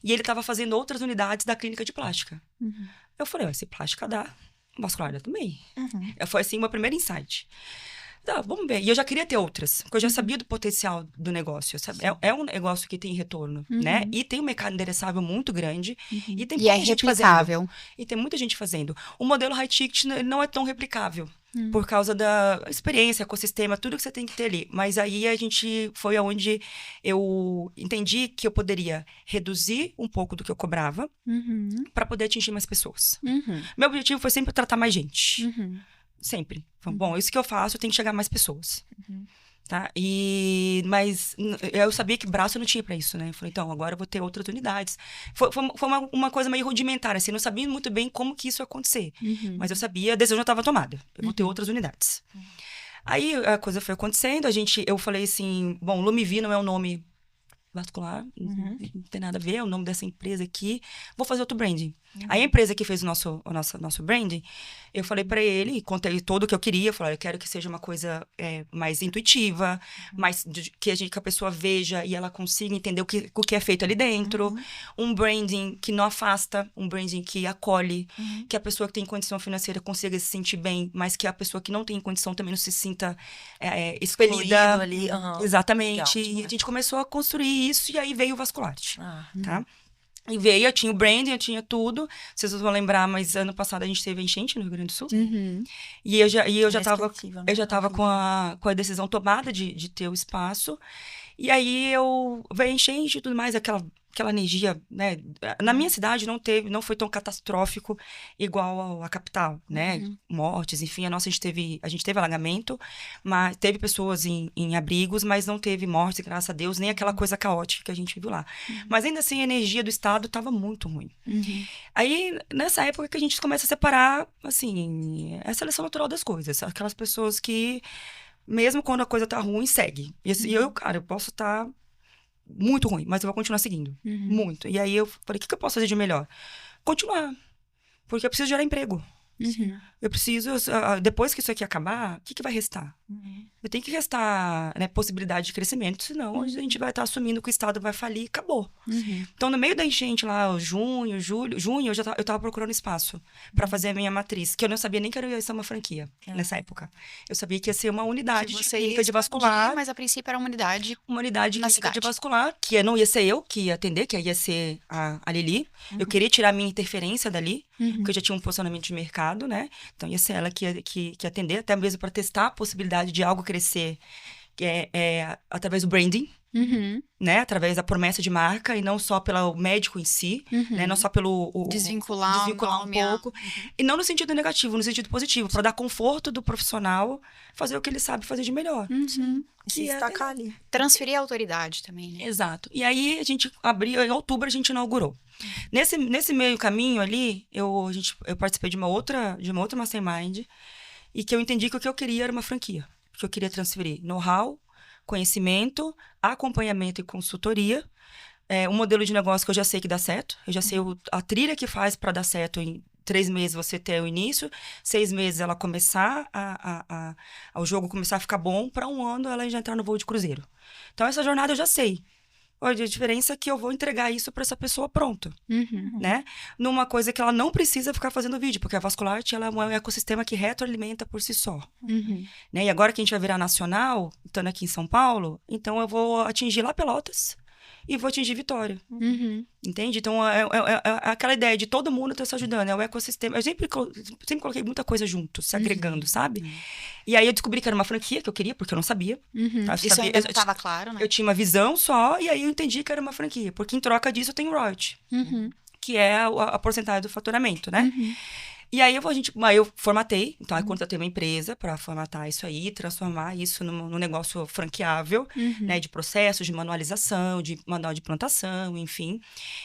E ele estava fazendo outras unidades da clínica de plástica. Eu falei, se plástica dá, vascular dá também. Foi assim, o meu primeiro insight. Tá, vamos ver. E eu já queria ter outras, porque eu já sabia do potencial do negócio. Sabe? É um negócio que tem retorno, né? E tem um mercado endereçável muito grande. E tem E é muita gente replicável. fazendo. E tem muita gente fazendo. O modelo high ticket não é tão replicável. Por causa da experiência, ecossistema, tudo que você tem que ter ali. Mas aí foi aonde eu entendi que eu poderia reduzir um pouco do que eu cobrava para poder atingir mais pessoas. Meu objetivo foi sempre tratar mais gente. Sempre. Bom, isso que eu faço, tem que chegar a mais pessoas. Tá? Mas eu sabia que braço eu não tinha pra isso, né? Eu falei, então, agora eu vou ter outras unidades. Foi uma coisa meio rudimentar, assim, não sabia muito bem como que isso ia acontecer. Mas eu sabia, a decisão já estava tomada. Eu vou ter outras unidades. Aí a coisa foi acontecendo, eu falei assim, bom, Lumivi não é um nome vascular, não tem nada a ver, é o nome dessa empresa aqui, vou fazer outro branding. Aí a empresa que fez o nosso branding, eu falei pra ele, contei tudo o que eu queria, eu falei, eu quero que seja uma coisa mais intuitiva, mais que a pessoa veja e ela consiga entender o que é feito ali dentro, um branding que não afasta, um branding que acolhe, que a pessoa que tem condição financeira consiga se sentir bem, mas que a pessoa que não tem condição também não se sinta expelida. Ali. Exatamente. Legal, E a gente começou a construir isso e aí veio o Vascularte, tá? E Uhum. eu tinha o branding, eu tinha tudo. Vocês vão lembrar, mas ano passado a gente teve a enchente no Rio Grande do Sul. E eu já tava com a decisão tomada de ter o espaço. E aí veio a enchente e tudo mais, aquela energia, né? Na minha cidade não foi tão catastrófico igual a capital, né? Mortes, enfim, a gente teve alagamento, mas teve pessoas em abrigos, mas não teve mortes, graças a Deus, nem aquela coisa caótica que a gente viu lá. Mas ainda assim, a energia do estado estava muito ruim. Aí, nessa época que a gente começa a separar, assim, a seleção natural das coisas. Aquelas pessoas que mesmo quando a coisa tá ruim, segue. E eu, cara, eu posso estar muito ruim, mas eu vou continuar seguindo. Muito. E aí eu falei, o que eu posso fazer de melhor? Continuar. Porque eu preciso gerar emprego. Eu preciso, depois que isso aqui acabar, o que vai restar? Eu tenho que restar, né, possibilidade de crescimento, senão a gente vai estar assumindo que o Estado vai falir e acabou. Então, no meio da enchente lá, junho, eu tava procurando espaço para fazer a minha matriz, que eu não sabia nem que ia ser uma franquia nessa época. Eu sabia que ia ser uma unidade de clínica de vascular. Mas a princípio era uma unidade De na clínica cidade. de vascular, que não ia ser eu que ia atender, que ia ser a Lili. Eu queria tirar a minha interferência dali, porque eu já tinha um posicionamento de mercado, né? Então, ia ser ela que ia atender, até mesmo para testar a possibilidade de algo crescer através do branding, né? Através da promessa de marca e não só pelo médico em si, né? Não só pelo... Desvincular um pouco. E não no sentido negativo, no sentido positivo. Para dar conforto do profissional, fazer o que ele sabe fazer de melhor. Se destacar ali. Transferir a autoridade também, né? Exato. E aí, a gente abriu, em outubro, a gente inaugurou. Nesse meio caminho ali, eu participei de uma outra mastermind e que eu entendi que o que eu queria era uma franquia. Que eu queria transferir know-how, conhecimento, acompanhamento e consultoria. Um modelo de negócio que eu já sei que dá certo. Eu já sei a trilha que faz para dar certo em 3 meses você ter o início, 6 meses ela começar o jogo começar a ficar bom, para 1 ano ela já entrar no voo de cruzeiro. Então, essa jornada eu já sei. A diferença é que eu vou entregar isso para essa pessoa pronto, né? Numa coisa que ela não precisa ficar fazendo vídeo, porque a Vascular Art, ela é um ecossistema que retroalimenta por si só. Né? E agora que a gente vai virar nacional, estando aqui em São Paulo, então eu vou atingir lá Pelotas e vou atingir Vitória. Entende? Então, é aquela ideia de todo mundo estar se ajudando, é o ecossistema. Eu sempre coloquei muita coisa junto, se agregando, sabe? E aí eu descobri que era uma franquia que eu queria, porque eu não sabia. Isso ainda não estava claro, né? Eu tinha uma visão só, e aí eu entendi que era uma franquia. Porque em troca disso eu tenho royalty, que é a porcentagem do faturamento, né? E aí eu formatei, então aí contratei uma empresa para formatar isso aí, transformar isso num negócio franqueável, né, de processos, de manualização, de manual de plantação, enfim.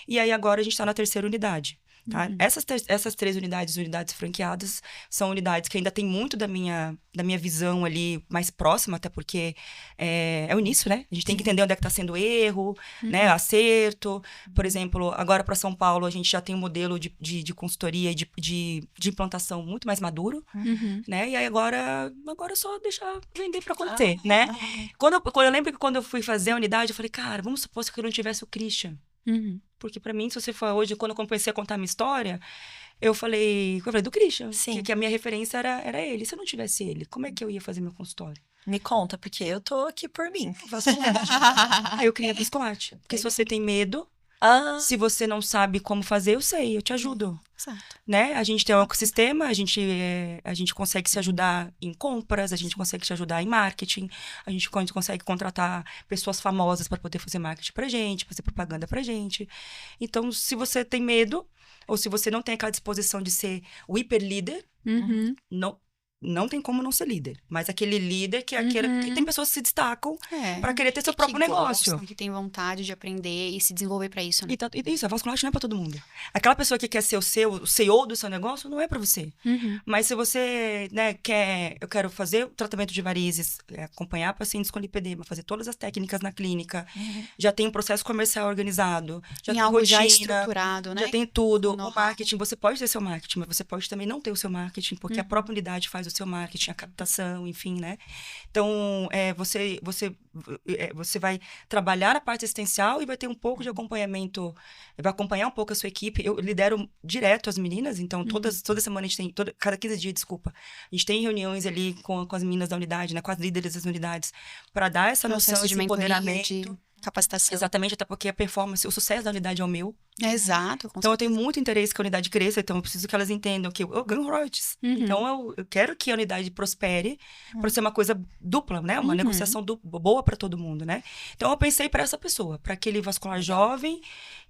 E aí agora a gente está na 3ª unidade. Tá? Essas 3 unidades franqueadas, são unidades que ainda tem muito da minha visão ali mais próxima, até porque é o início, né? A gente tem que entender onde é que está sendo erro, né? Acerto. Por exemplo, agora para São Paulo, a gente já tem um modelo de consultoria e de implantação muito mais maduro, né? E aí agora é só deixar vender para acontecer, né? Eu lembro que quando eu fui fazer a unidade, eu falei, cara, vamos supor que eu não tivesse o Christian. Porque pra mim, se você for hoje, quando eu comecei a contar a minha história, eu falei do Christian, que a minha referência era ele. Se eu não tivesse ele, como é que eu ia fazer meu consultório? Me conta, porque eu tô aqui por mim. Aí eu criei a Vasculate. Porque se você tem medo, se você não sabe como fazer, eu sei, eu te ajudo. Certo. Né? A gente tem um ecossistema, a gente consegue se ajudar em compras, a gente consegue te ajudar em marketing, a gente consegue contratar pessoas famosas para poder fazer marketing pra gente, fazer propaganda pra gente. Então, se você tem medo, ou se você não tem aquela disposição de ser o hiper líder, não tem como não ser líder. Mas aquele líder que é aquele que tem pessoas que se destacam para querer ter seu próprio negócio. Gostam, que tem vontade de aprender e se desenvolver para isso, né? Isso, a Vascular não é para todo mundo. Aquela pessoa que quer ser o CEO do seu negócio não é para você. Mas se você, né, eu quero fazer o tratamento de varizes, acompanhar pacientes com lipedema, fazer todas as técnicas na clínica, já tem um processo comercial organizado, já tem algo rotina, já estruturado, né? Já tem tudo. O marketing, você pode ter seu marketing, mas você pode também não ter o seu marketing, porque a própria unidade faz o seu marketing, a captação, enfim, né? Então, você vai trabalhar na parte assistencial e vai ter um pouco de acompanhamento, vai acompanhar um pouco a sua equipe. Eu lidero direto as meninas, então toda semana a gente tem, cada 15 dias, desculpa, a gente tem reuniões ali com as meninas da unidade, né, com as líderes das unidades, para dar essa noção de empoderamento. De capacitação. Exatamente, até porque a performance, o sucesso da unidade é o meu. Exato. Então, eu tenho muito interesse que a unidade cresça, então eu preciso que elas entendam que eu ganho royalties. Então, eu quero que a unidade prospere para ser uma coisa dupla, né? Uma negociação boa para todo mundo, né? Então, eu pensei para essa pessoa, para aquele vascular jovem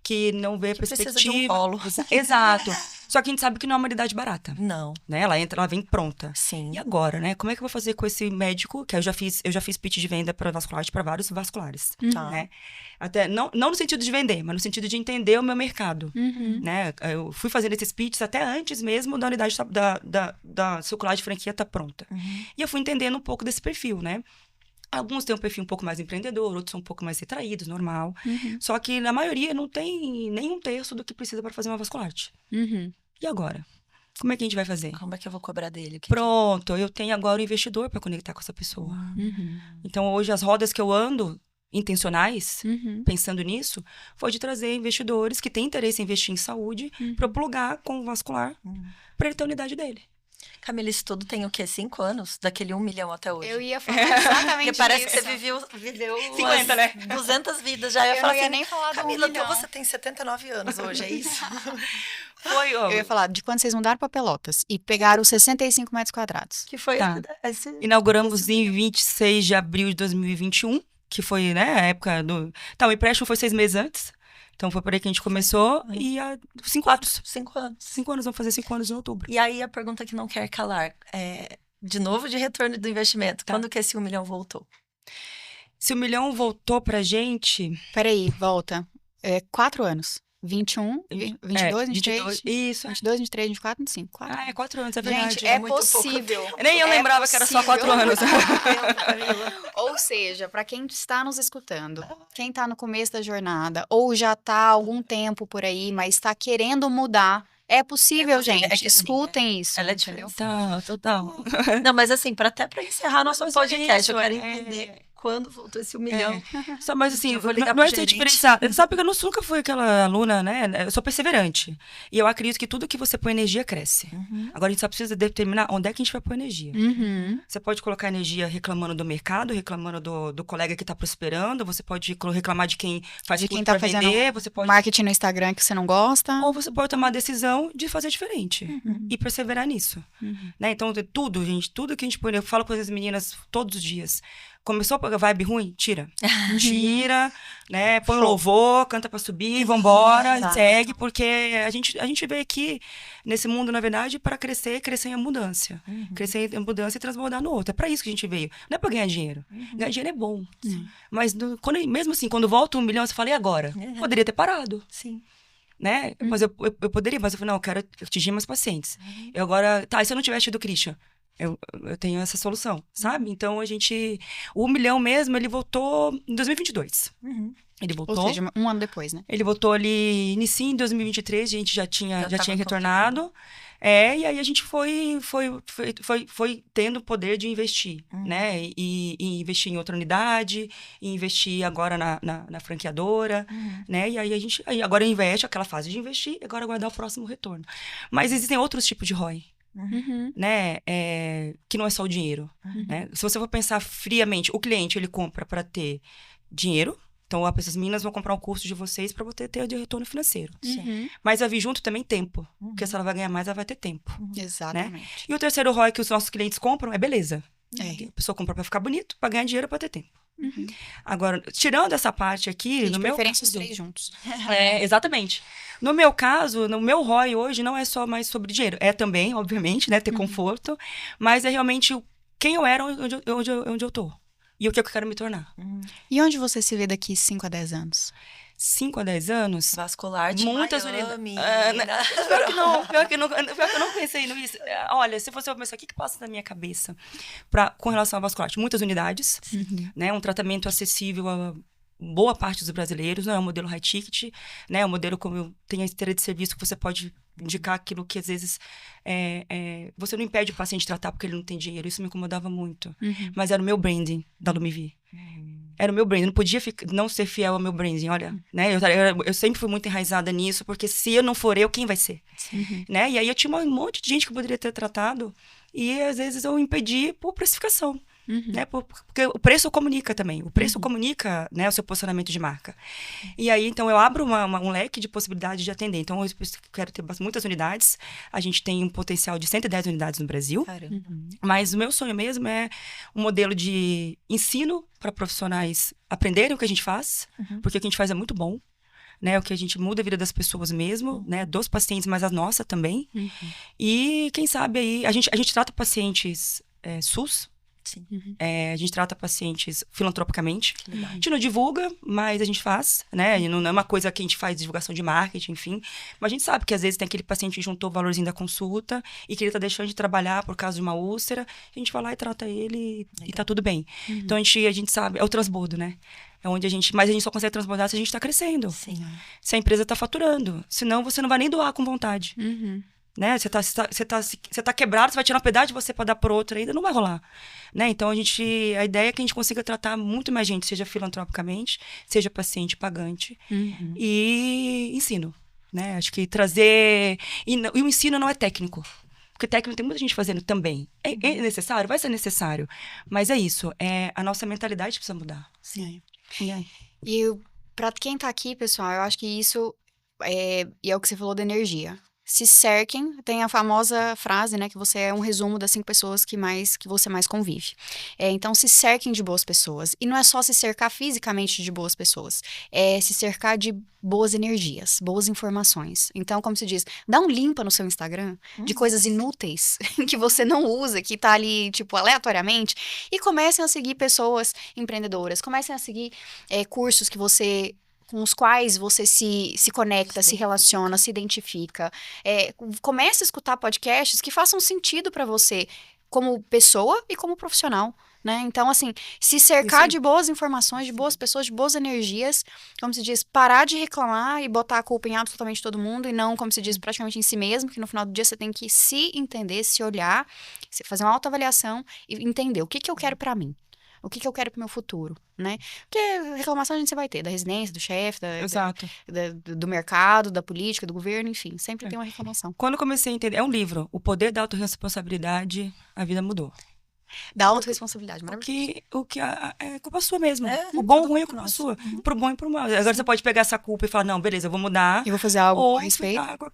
que não vê perspectiva. Precisa de um colo. Exato. Só que a gente sabe que não é uma unidade barata. Não. Né? Ela vem pronta. Sim. E agora, né? Como é que eu vou fazer com esse médico? Que eu já fiz pitch de venda para vascular para vários vasculares. Tá. Né? né? Até, não no sentido de vender, mas no sentido de entender o meu mercado, Uhum. né? Eu fui fazendo esses pitches até antes mesmo da unidade da circular de franquia estar pronta. E eu fui entendendo um pouco desse perfil, né? Alguns têm um perfil um pouco mais empreendedor, outros são um pouco mais retraídos, normal. Só que, na maioria, não tem nem um terço do que precisa para fazer uma vasculite. Uhum. E agora? Como é que a gente vai fazer? Como é que eu vou cobrar dele? Pronto, eu tenho agora o investidor para conectar com essa pessoa. Uhum. Então, hoje, as rodas que eu ando, intencionais, Uhum. pensando nisso, foi de trazer investidores que têm interesse em investir em saúde para eu plugar com o vascular para ele ter a unidade dele. Camila, isso tudo tem o quê? 5 anos? Daquele 1 milhão até hoje. Eu ia falar exatamente Porque parece isso. que você viveu 50, umas né? 200 vidas. Já ia Eu falar não ia assim, nem falar do 1 Camila, então milhão. você tem 79 anos hoje, é isso? Foi, ó. Eu ia falar de quando vocês mudaram para Pelotas e pegaram os 65 metros quadrados. Que foi Tá. esse... Inauguramos em 26 de abril de 2021, que foi, né, a época do... Tá, o empréstimo foi 6 meses antes. Então, foi por aí que a gente começou. E há 5 anos. 5 anos. 5 anos, vamos fazer 5 anos em outubro. E aí, a pergunta que não quer calar. De novo, de retorno do investimento. Tá. Quando que esse 1 milhão voltou? Se o milhão voltou pra gente... Peraí, volta. 4 anos. 21, 22, 23... Isso. 22, 23, 24, 25. 4. Ah, é 4 anos, é verdade. Gente, é muito pouco possível. Nem eu É lembrava que era só 4 possível. anos. Ou seja, para quem está nos escutando, quem está no começo da jornada, ou já está há algum tempo por aí, mas está querendo mudar, é possível, gente. É que assim, escutem isso. ela é entendeu? Total. Não, mas assim, até para encerrar nosso Mas podcast, eu isso, quero entender quando voltou esse 1 milhão. Só, mas assim, Eu vou ligar não é pro ser gerente. diferenciada. Sabe, porque eu nunca fui aquela aluna, né? Eu sou perseverante. E eu acredito que tudo que você põe energia cresce. Agora, a gente só precisa determinar onde é que a gente vai pôr energia. Uhum. Você pode colocar energia reclamando do mercado, reclamando do colega que está prosperando, você pode reclamar de quem faz De quem curso tá pra fazendo vender, você pode... Marketing no Instagram que você não gosta. Ou você pode tomar a decisão de fazer diferente e perseverar nisso. Né? Então, tudo, gente, tudo que a gente põe, eu falo com as meninas todos os dias. Começou a vibe ruim? Tira. Tira, né? Põe um louvor, canta pra subir, vambora, Exato. segue, porque a gente veio aqui nesse mundo, na verdade, para crescer em abundância. Crescer em abundância e transbordar no outro. É pra isso que a gente veio. Não é pra ganhar dinheiro. Ganhar dinheiro é bom. Mas mesmo assim, quando volta 1 milhão, você fala, e agora? Poderia ter parado. Sim. Né? Mas eu poderia, mas eu falei, não, eu quero atingir mais pacientes. Eu agora, tá, e se eu não tivesse tido o Christian? Eu tenho essa solução, sabe? Então, o 1 milhão mesmo, ele voltou em 2022. Ele voltou. Ou seja, um ano depois, né? Ele voltou ali, inicio em 2023, a gente já tinha tava retornado. E aí a gente foi tendo o poder de investir, né? E investir em outra unidade, e investir agora na franqueadora, né? E aí aí agora investe aquela fase de investir, agora aguardar o próximo retorno. Mas existem outros tipos de ROI, né? Que não é só o dinheiro, né? Se você for pensar friamente, o cliente, ele compra para ter dinheiro. Então, essas meninas vão comprar um curso de vocês para você ter o retorno financeiro. Mas vai vir junto também tempo. Porque se ela vai ganhar mais, ela vai ter tempo. Exatamente. E o terceiro ROI que os nossos clientes compram é beleza. É. A pessoa compra para ficar bonito, para ganhar dinheiro, para ter tempo. Agora, tirando essa parte aqui, De no meu preferência os caso... 3 juntos. Exatamente. No meu caso, no meu ROI hoje não é só mais sobre dinheiro. É também, obviamente, né? Ter conforto. Mas é realmente quem eu era onde eu tô. E o que eu quero me tornar. E onde você se vê daqui 5 a 10 anos? 5 a 10 anos... Vascular de Muitas Miami. Pior que eu não pensei nisso. Olha, se você pensar, o que passa na minha cabeça com relação ao vasculite? Muitas unidades, né? Um tratamento acessível a boa parte dos brasileiros, não é um modelo high ticket, né? É um modelo como eu tenho a esteira de serviço que você pode indicar aquilo que às vezes você não impede o paciente de tratar porque ele não tem dinheiro. Isso me incomodava muito. Mas era o meu branding da Lumivi. Era o meu branding, eu não podia não ser fiel ao meu branding, olha, né? Eu sempre fui muito enraizada nisso, porque se eu não for eu, quem vai ser? Né? E aí eu tinha um monte de gente que eu poderia ter tratado e às vezes eu impedi por precificação. Né? Porque o preço comunica também. O preço comunica, né, o seu posicionamento de marca. E aí, então, eu abro um leque de possibilidades de atender. Então, eu quero ter muitas unidades. A gente tem um potencial de 110 unidades no Brasil. Mas o meu sonho mesmo é um modelo de ensino para profissionais aprenderem o que a gente faz, porque o que a gente faz é muito bom. Né, o que a gente muda a vida das pessoas mesmo, né, dos pacientes, mas a nossa também. E, quem sabe, aí, a gente trata pacientes SUS, Sim. A gente trata pacientes filantropicamente. Legal. A gente não divulga, mas a gente faz, né? E não é uma coisa que a gente faz divulgação de marketing, enfim. Mas a gente sabe que às vezes tem aquele paciente que juntou o valorzinho da consulta e que ele tá deixando de trabalhar por causa de uma úlcera. A gente vai lá e trata ele e tá tudo bem. Então a gente sabe, é o transbordo, né? É onde mas a gente só consegue transbordar se a gente tá crescendo. Sim. Se a empresa tá faturando. Senão você não vai nem doar com vontade. Né? Você tá quebrado, você vai tirar um pedaço de você para dar por outro ainda, não vai rolar. Né? Então, a ideia é que a gente consiga tratar muito mais gente, seja filantropicamente, seja paciente pagante. E ensino. Né? Acho que trazer... E o ensino não é técnico. Porque técnico tem muita gente fazendo também. É necessário? Vai ser necessário. Mas é isso. A nossa mentalidade precisa mudar. Sim. E para quem tá aqui, pessoal, eu acho que isso é o que você falou da energia. Se cerquem, tem a famosa frase, né, que você é um resumo das 5 pessoas que você mais convive. Então, se cerquem de boas pessoas. E não é só se cercar fisicamente de boas pessoas, é se cercar de boas energias, boas informações. Então, como se diz, dá um limpa no seu Instagram de coisas inúteis que você não usa, que tá ali, tipo, aleatoriamente, e comecem a seguir pessoas empreendedoras, comecem a seguir cursos com os quais você se conecta, se relaciona, se identifica. Comece a escutar podcasts que façam sentido para você como pessoa e como profissional, né? Então, assim, se cercar de boas informações, de boas pessoas, de boas energias, como se diz, parar de reclamar e botar a culpa em absolutamente todo mundo e não, como se diz, praticamente em si mesmo, que no final do dia você tem que se entender, se olhar, fazer uma autoavaliação e entender o que eu quero para mim. O que eu quero pro meu futuro, né? Porque reclamação a gente vai ter, da residência, do chefe, Exato. do mercado, da política, do governo, enfim. Sempre tem uma reclamação. Quando eu comecei a entender... É um livro. O Poder da Autorresponsabilidade, a vida mudou. Da autorresponsabilidade, maravilhoso. O que é culpa sua mesmo. O tudo bom ou o ruim é culpa culpa nossa. sua. Pro bom e pro mal. Agora você pode pegar essa culpa e falar, não, beleza, eu vou mudar. Eu vou fazer algo ou a respeito. ficar com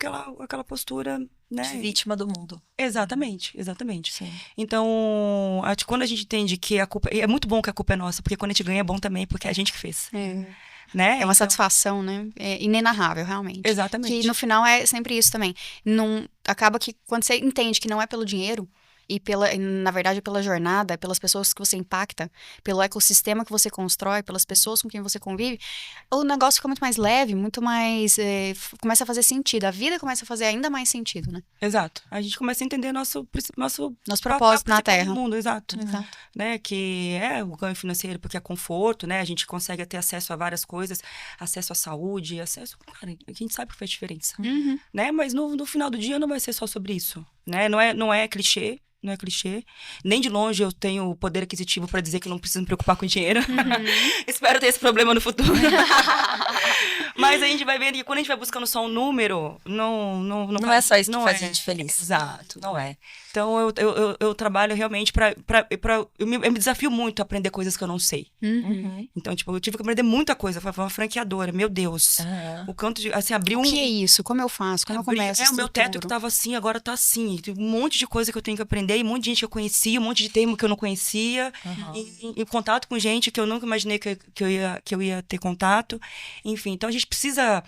aquela postura, né? De vítima do mundo. Exatamente. Sim. Então, acho que quando a gente entende que a culpa... É muito bom que a culpa é nossa, porque quando a gente ganha é bom também, porque é a gente que fez. Né? É uma satisfação, né? É inenarrável, realmente. Exatamente. Que no final é sempre isso também. Acaba que quando você entende que não é pelo dinheiro, na verdade, pela jornada, pelas pessoas que você impacta, pelo ecossistema que você constrói, pelas pessoas com quem você convive, o negócio fica muito mais leve, muito mais... começa a fazer sentido. A vida começa a fazer ainda mais sentido, né? Exato. A gente começa a entender nosso propósito na Terra. Do mundo, exato. Exato. Né? Que é o ganho financeiro, porque é conforto, né? A gente consegue ter acesso a várias coisas, acesso à saúde, acesso... Cara, a gente sabe que faz diferença. Né? Mas no final do dia não vai ser só sobre isso. Né? Não é clichê. Não é clichê. Nem de longe eu tenho o poder aquisitivo para dizer que não preciso me preocupar com dinheiro. Espero ter esse problema no futuro. Mas a gente vai vendo que quando a gente vai buscando só um número, não é só isso que faz a gente feliz. Exato, não é. Então eu trabalho realmente eu me desafio muito a aprender coisas que eu não sei. Então, tipo, eu tive que aprender muita coisa. Foi uma franqueadora, meu Deus. O canto de, assim, abriu O que é isso? Como eu faço? Como eu começo? O meu teto que tava assim, agora tá assim. Tem um monte de coisa que eu tenho que aprender, e um monte de gente que eu conhecia, um monte de termo que eu não conhecia, e contato com gente que eu nunca imaginei que eu ia ter contato. Enfim, então a gente precisa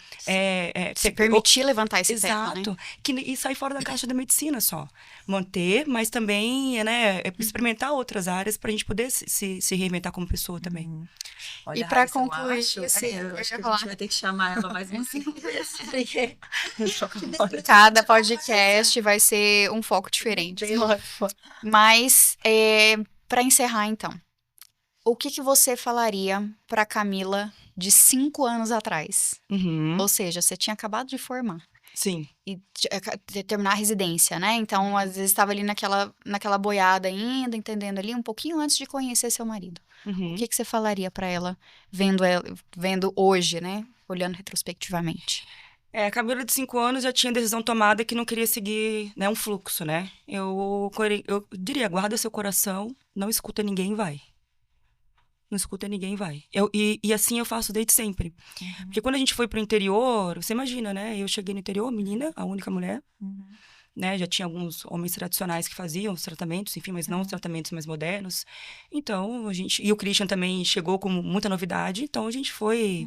se permitir levantar esse exato, teto, né? E sair fora da caixa da medicina só. Manter, mas também, né, experimentar outras áreas pra gente poder se reinventar como pessoa também. Olha, E pra Raíssa, concluir, eu acho que a gente vai ter que chamar ela mais uma vez. Cada podcast vai ser um foco diferente. Mas, para encerrar, então, o que você falaria pra Camila de 5 anos atrás? Ou seja, você tinha acabado de formar. Sim. E terminar a residência, né? Então, às vezes, estava ali naquela boiada ainda, entendendo ali, um pouquinho antes de conhecer seu marido. O que você falaria pra ela, vendo hoje, né? Olhando retrospectivamente. A Camila de 5 anos já tinha decisão tomada que não queria seguir, né, um fluxo, né? Eu diria, guarda seu coração, não escuta ninguém, vai. Não escuta ninguém, vai. E assim eu faço desde sempre. Porque quando a gente foi pro interior, você imagina, né? Eu cheguei no interior, menina, a única mulher. Né? Já tinha alguns homens tradicionais que faziam os tratamentos, enfim, mas não os tratamentos mais modernos. Então, e o Christian também chegou com muita novidade, então a gente foi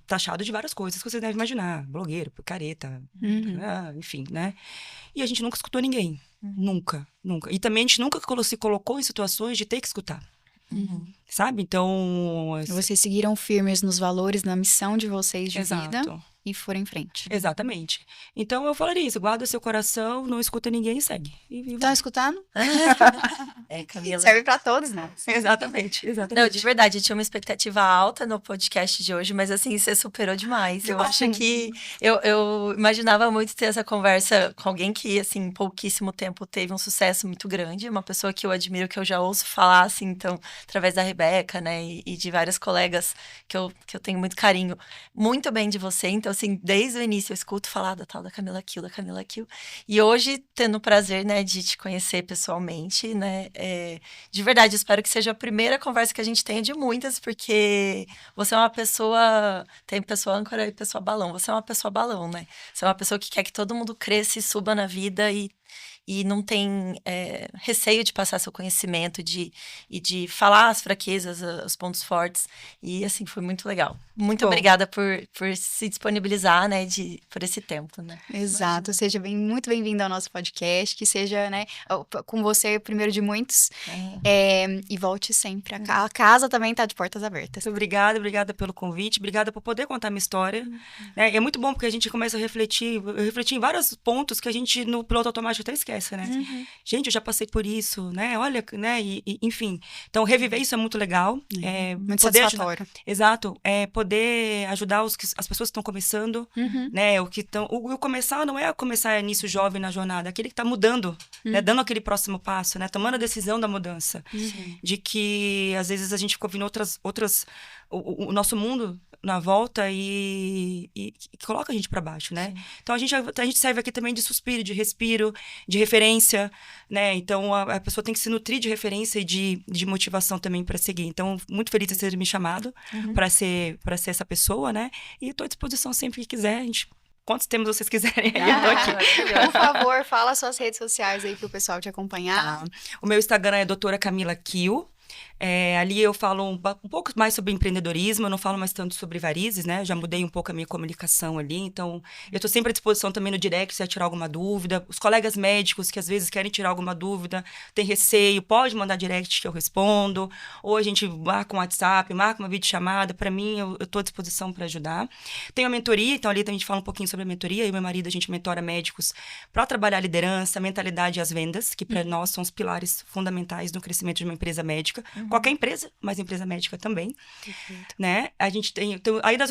taxado de várias coisas que você deve imaginar. Blogueiro, picareta, enfim, né? E a gente nunca escutou ninguém. Nunca, nunca. E também a gente nunca se colocou em situações de ter que escutar. Sabe? Então... Vocês seguiram firmes nos valores, na missão de vocês de vida Exato. e foram em frente. Exatamente. Então eu falaria isso, guarda seu coração, não escuta ninguém e segue. Estão escutando? Camila. Serve pra todos, né? Exatamente, Não, exatamente. de verdade, eu tinha uma expectativa alta no podcast de hoje, mas assim, você superou demais. Eu acho que eu imaginava muito ter essa conversa com alguém que, assim, em pouquíssimo tempo teve um sucesso muito grande, uma pessoa que eu admiro, que eu já ouço falar, assim, então, através da Rebeca, né, e de várias colegas que eu tenho muito carinho, muito bem de você. Então, assim, desde o início eu escuto falar da tal da Camila Kiel. E hoje, tendo o prazer, né, de te conhecer pessoalmente, né, de verdade, eu espero que seja a primeira conversa que a gente tenha de muitas, porque você é uma pessoa, tem pessoa âncora e pessoa balão, você é uma pessoa balão, né? Você é uma pessoa que quer que todo mundo cresça e suba na vida e não tem receio de passar seu conhecimento e de falar as fraquezas, os pontos fortes. E, assim, foi muito legal. Muito obrigada por se disponibilizar, né, por esse tempo, né? Exato. Seja muito bem-vindo ao nosso podcast, que seja, né, com você o primeiro de muitos. E volte sempre. A casa também está de portas abertas. Muito obrigada pelo convite, obrigada por poder contar minha história. É muito bom porque a gente começa a refletir, eu refleti em vários pontos que a gente no piloto automático até esquece, né? Gente, eu já passei por isso, né? Olha, né? Enfim, então reviver isso é muito legal. Muito poder satisfatório. Exato, poder ajudar as pessoas que estão começando, né? O começar não é começar início jovem na jornada, é aquele que está mudando, né? Dando aquele próximo passo, né? Tomando a decisão da mudança, de que às vezes a gente ficou ouvindo outras o nosso mundo na volta e coloca a gente para baixo, né? Então a gente serve aqui também de suspiro, de respiro, de referência, né? Então a pessoa tem que se nutrir de referência e de motivação também para seguir. Então muito feliz de ter me chamado para ser essa pessoa, né? E estou à disposição sempre que quiser. Quantos temas vocês quiserem aí, eu tô aqui. Por favor, fala suas redes sociais aí pro pessoal te acompanhar. O meu Instagram é doutora Camila Kiel. Ali eu falo um pouco mais sobre empreendedorismo, eu não falo mais tanto sobre varizes, né? Eu já mudei um pouco a minha comunicação ali, então eu estou sempre à disposição também no direct se tirar alguma dúvida. Os colegas médicos que às vezes querem tirar alguma dúvida, tem receio, pode mandar direct que eu respondo, ou a gente marca um WhatsApp, marca uma videochamada, para mim eu estou à disposição para ajudar. Tenho a mentoria, então ali a gente fala um pouquinho sobre a mentoria, eu e meu marido a gente mentora médicos para trabalhar a liderança, a mentalidade e as vendas, que para nós são os pilares fundamentais do crescimento de uma empresa médica. Qualquer empresa, mas empresa médica também, né? A gente tem aí das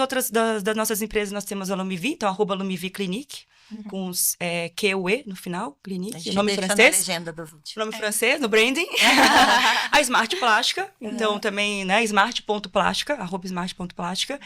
nossas empresas nós temos a Lumivi, então @Lumivi Clinique, com os QUE no final, Clinique, nome francês. Legenda do vídeo. Nome francês, no branding. A Smart Plástica, então também, né, smart.plástica, @smart.plástica,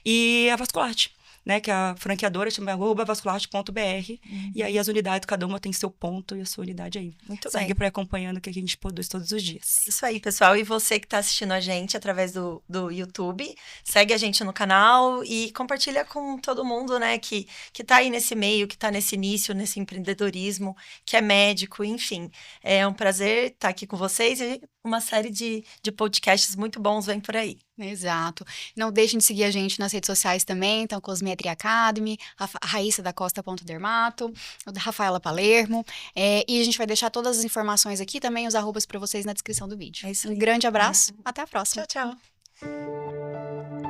e a Vascularte, né, que a franqueadora chama @vascularte.br, e aí as unidades, cada uma tem seu ponto e a sua unidade aí. Muito Segue bem. para acompanhando o que a gente produz todos os dias. Isso aí, pessoal. E você que está assistindo a gente através do YouTube, segue a gente no canal e compartilha com todo mundo, né, que tá aí nesse meio, que tá nesse início, nesse empreendedorismo, que é médico, enfim. É um prazer estar aqui com vocês e uma série de podcasts muito bons vem por aí. Exato. Não deixem de seguir a gente nas redes sociais também, então Cosmetria Academy, a Raíssa da Costa.dermato, o da Rafaela Palermo, e a gente vai deixar todas as informações aqui também, os arrobas para vocês na descrição do vídeo. É isso Um aí. grande abraço, até a próxima. Tchau, tchau.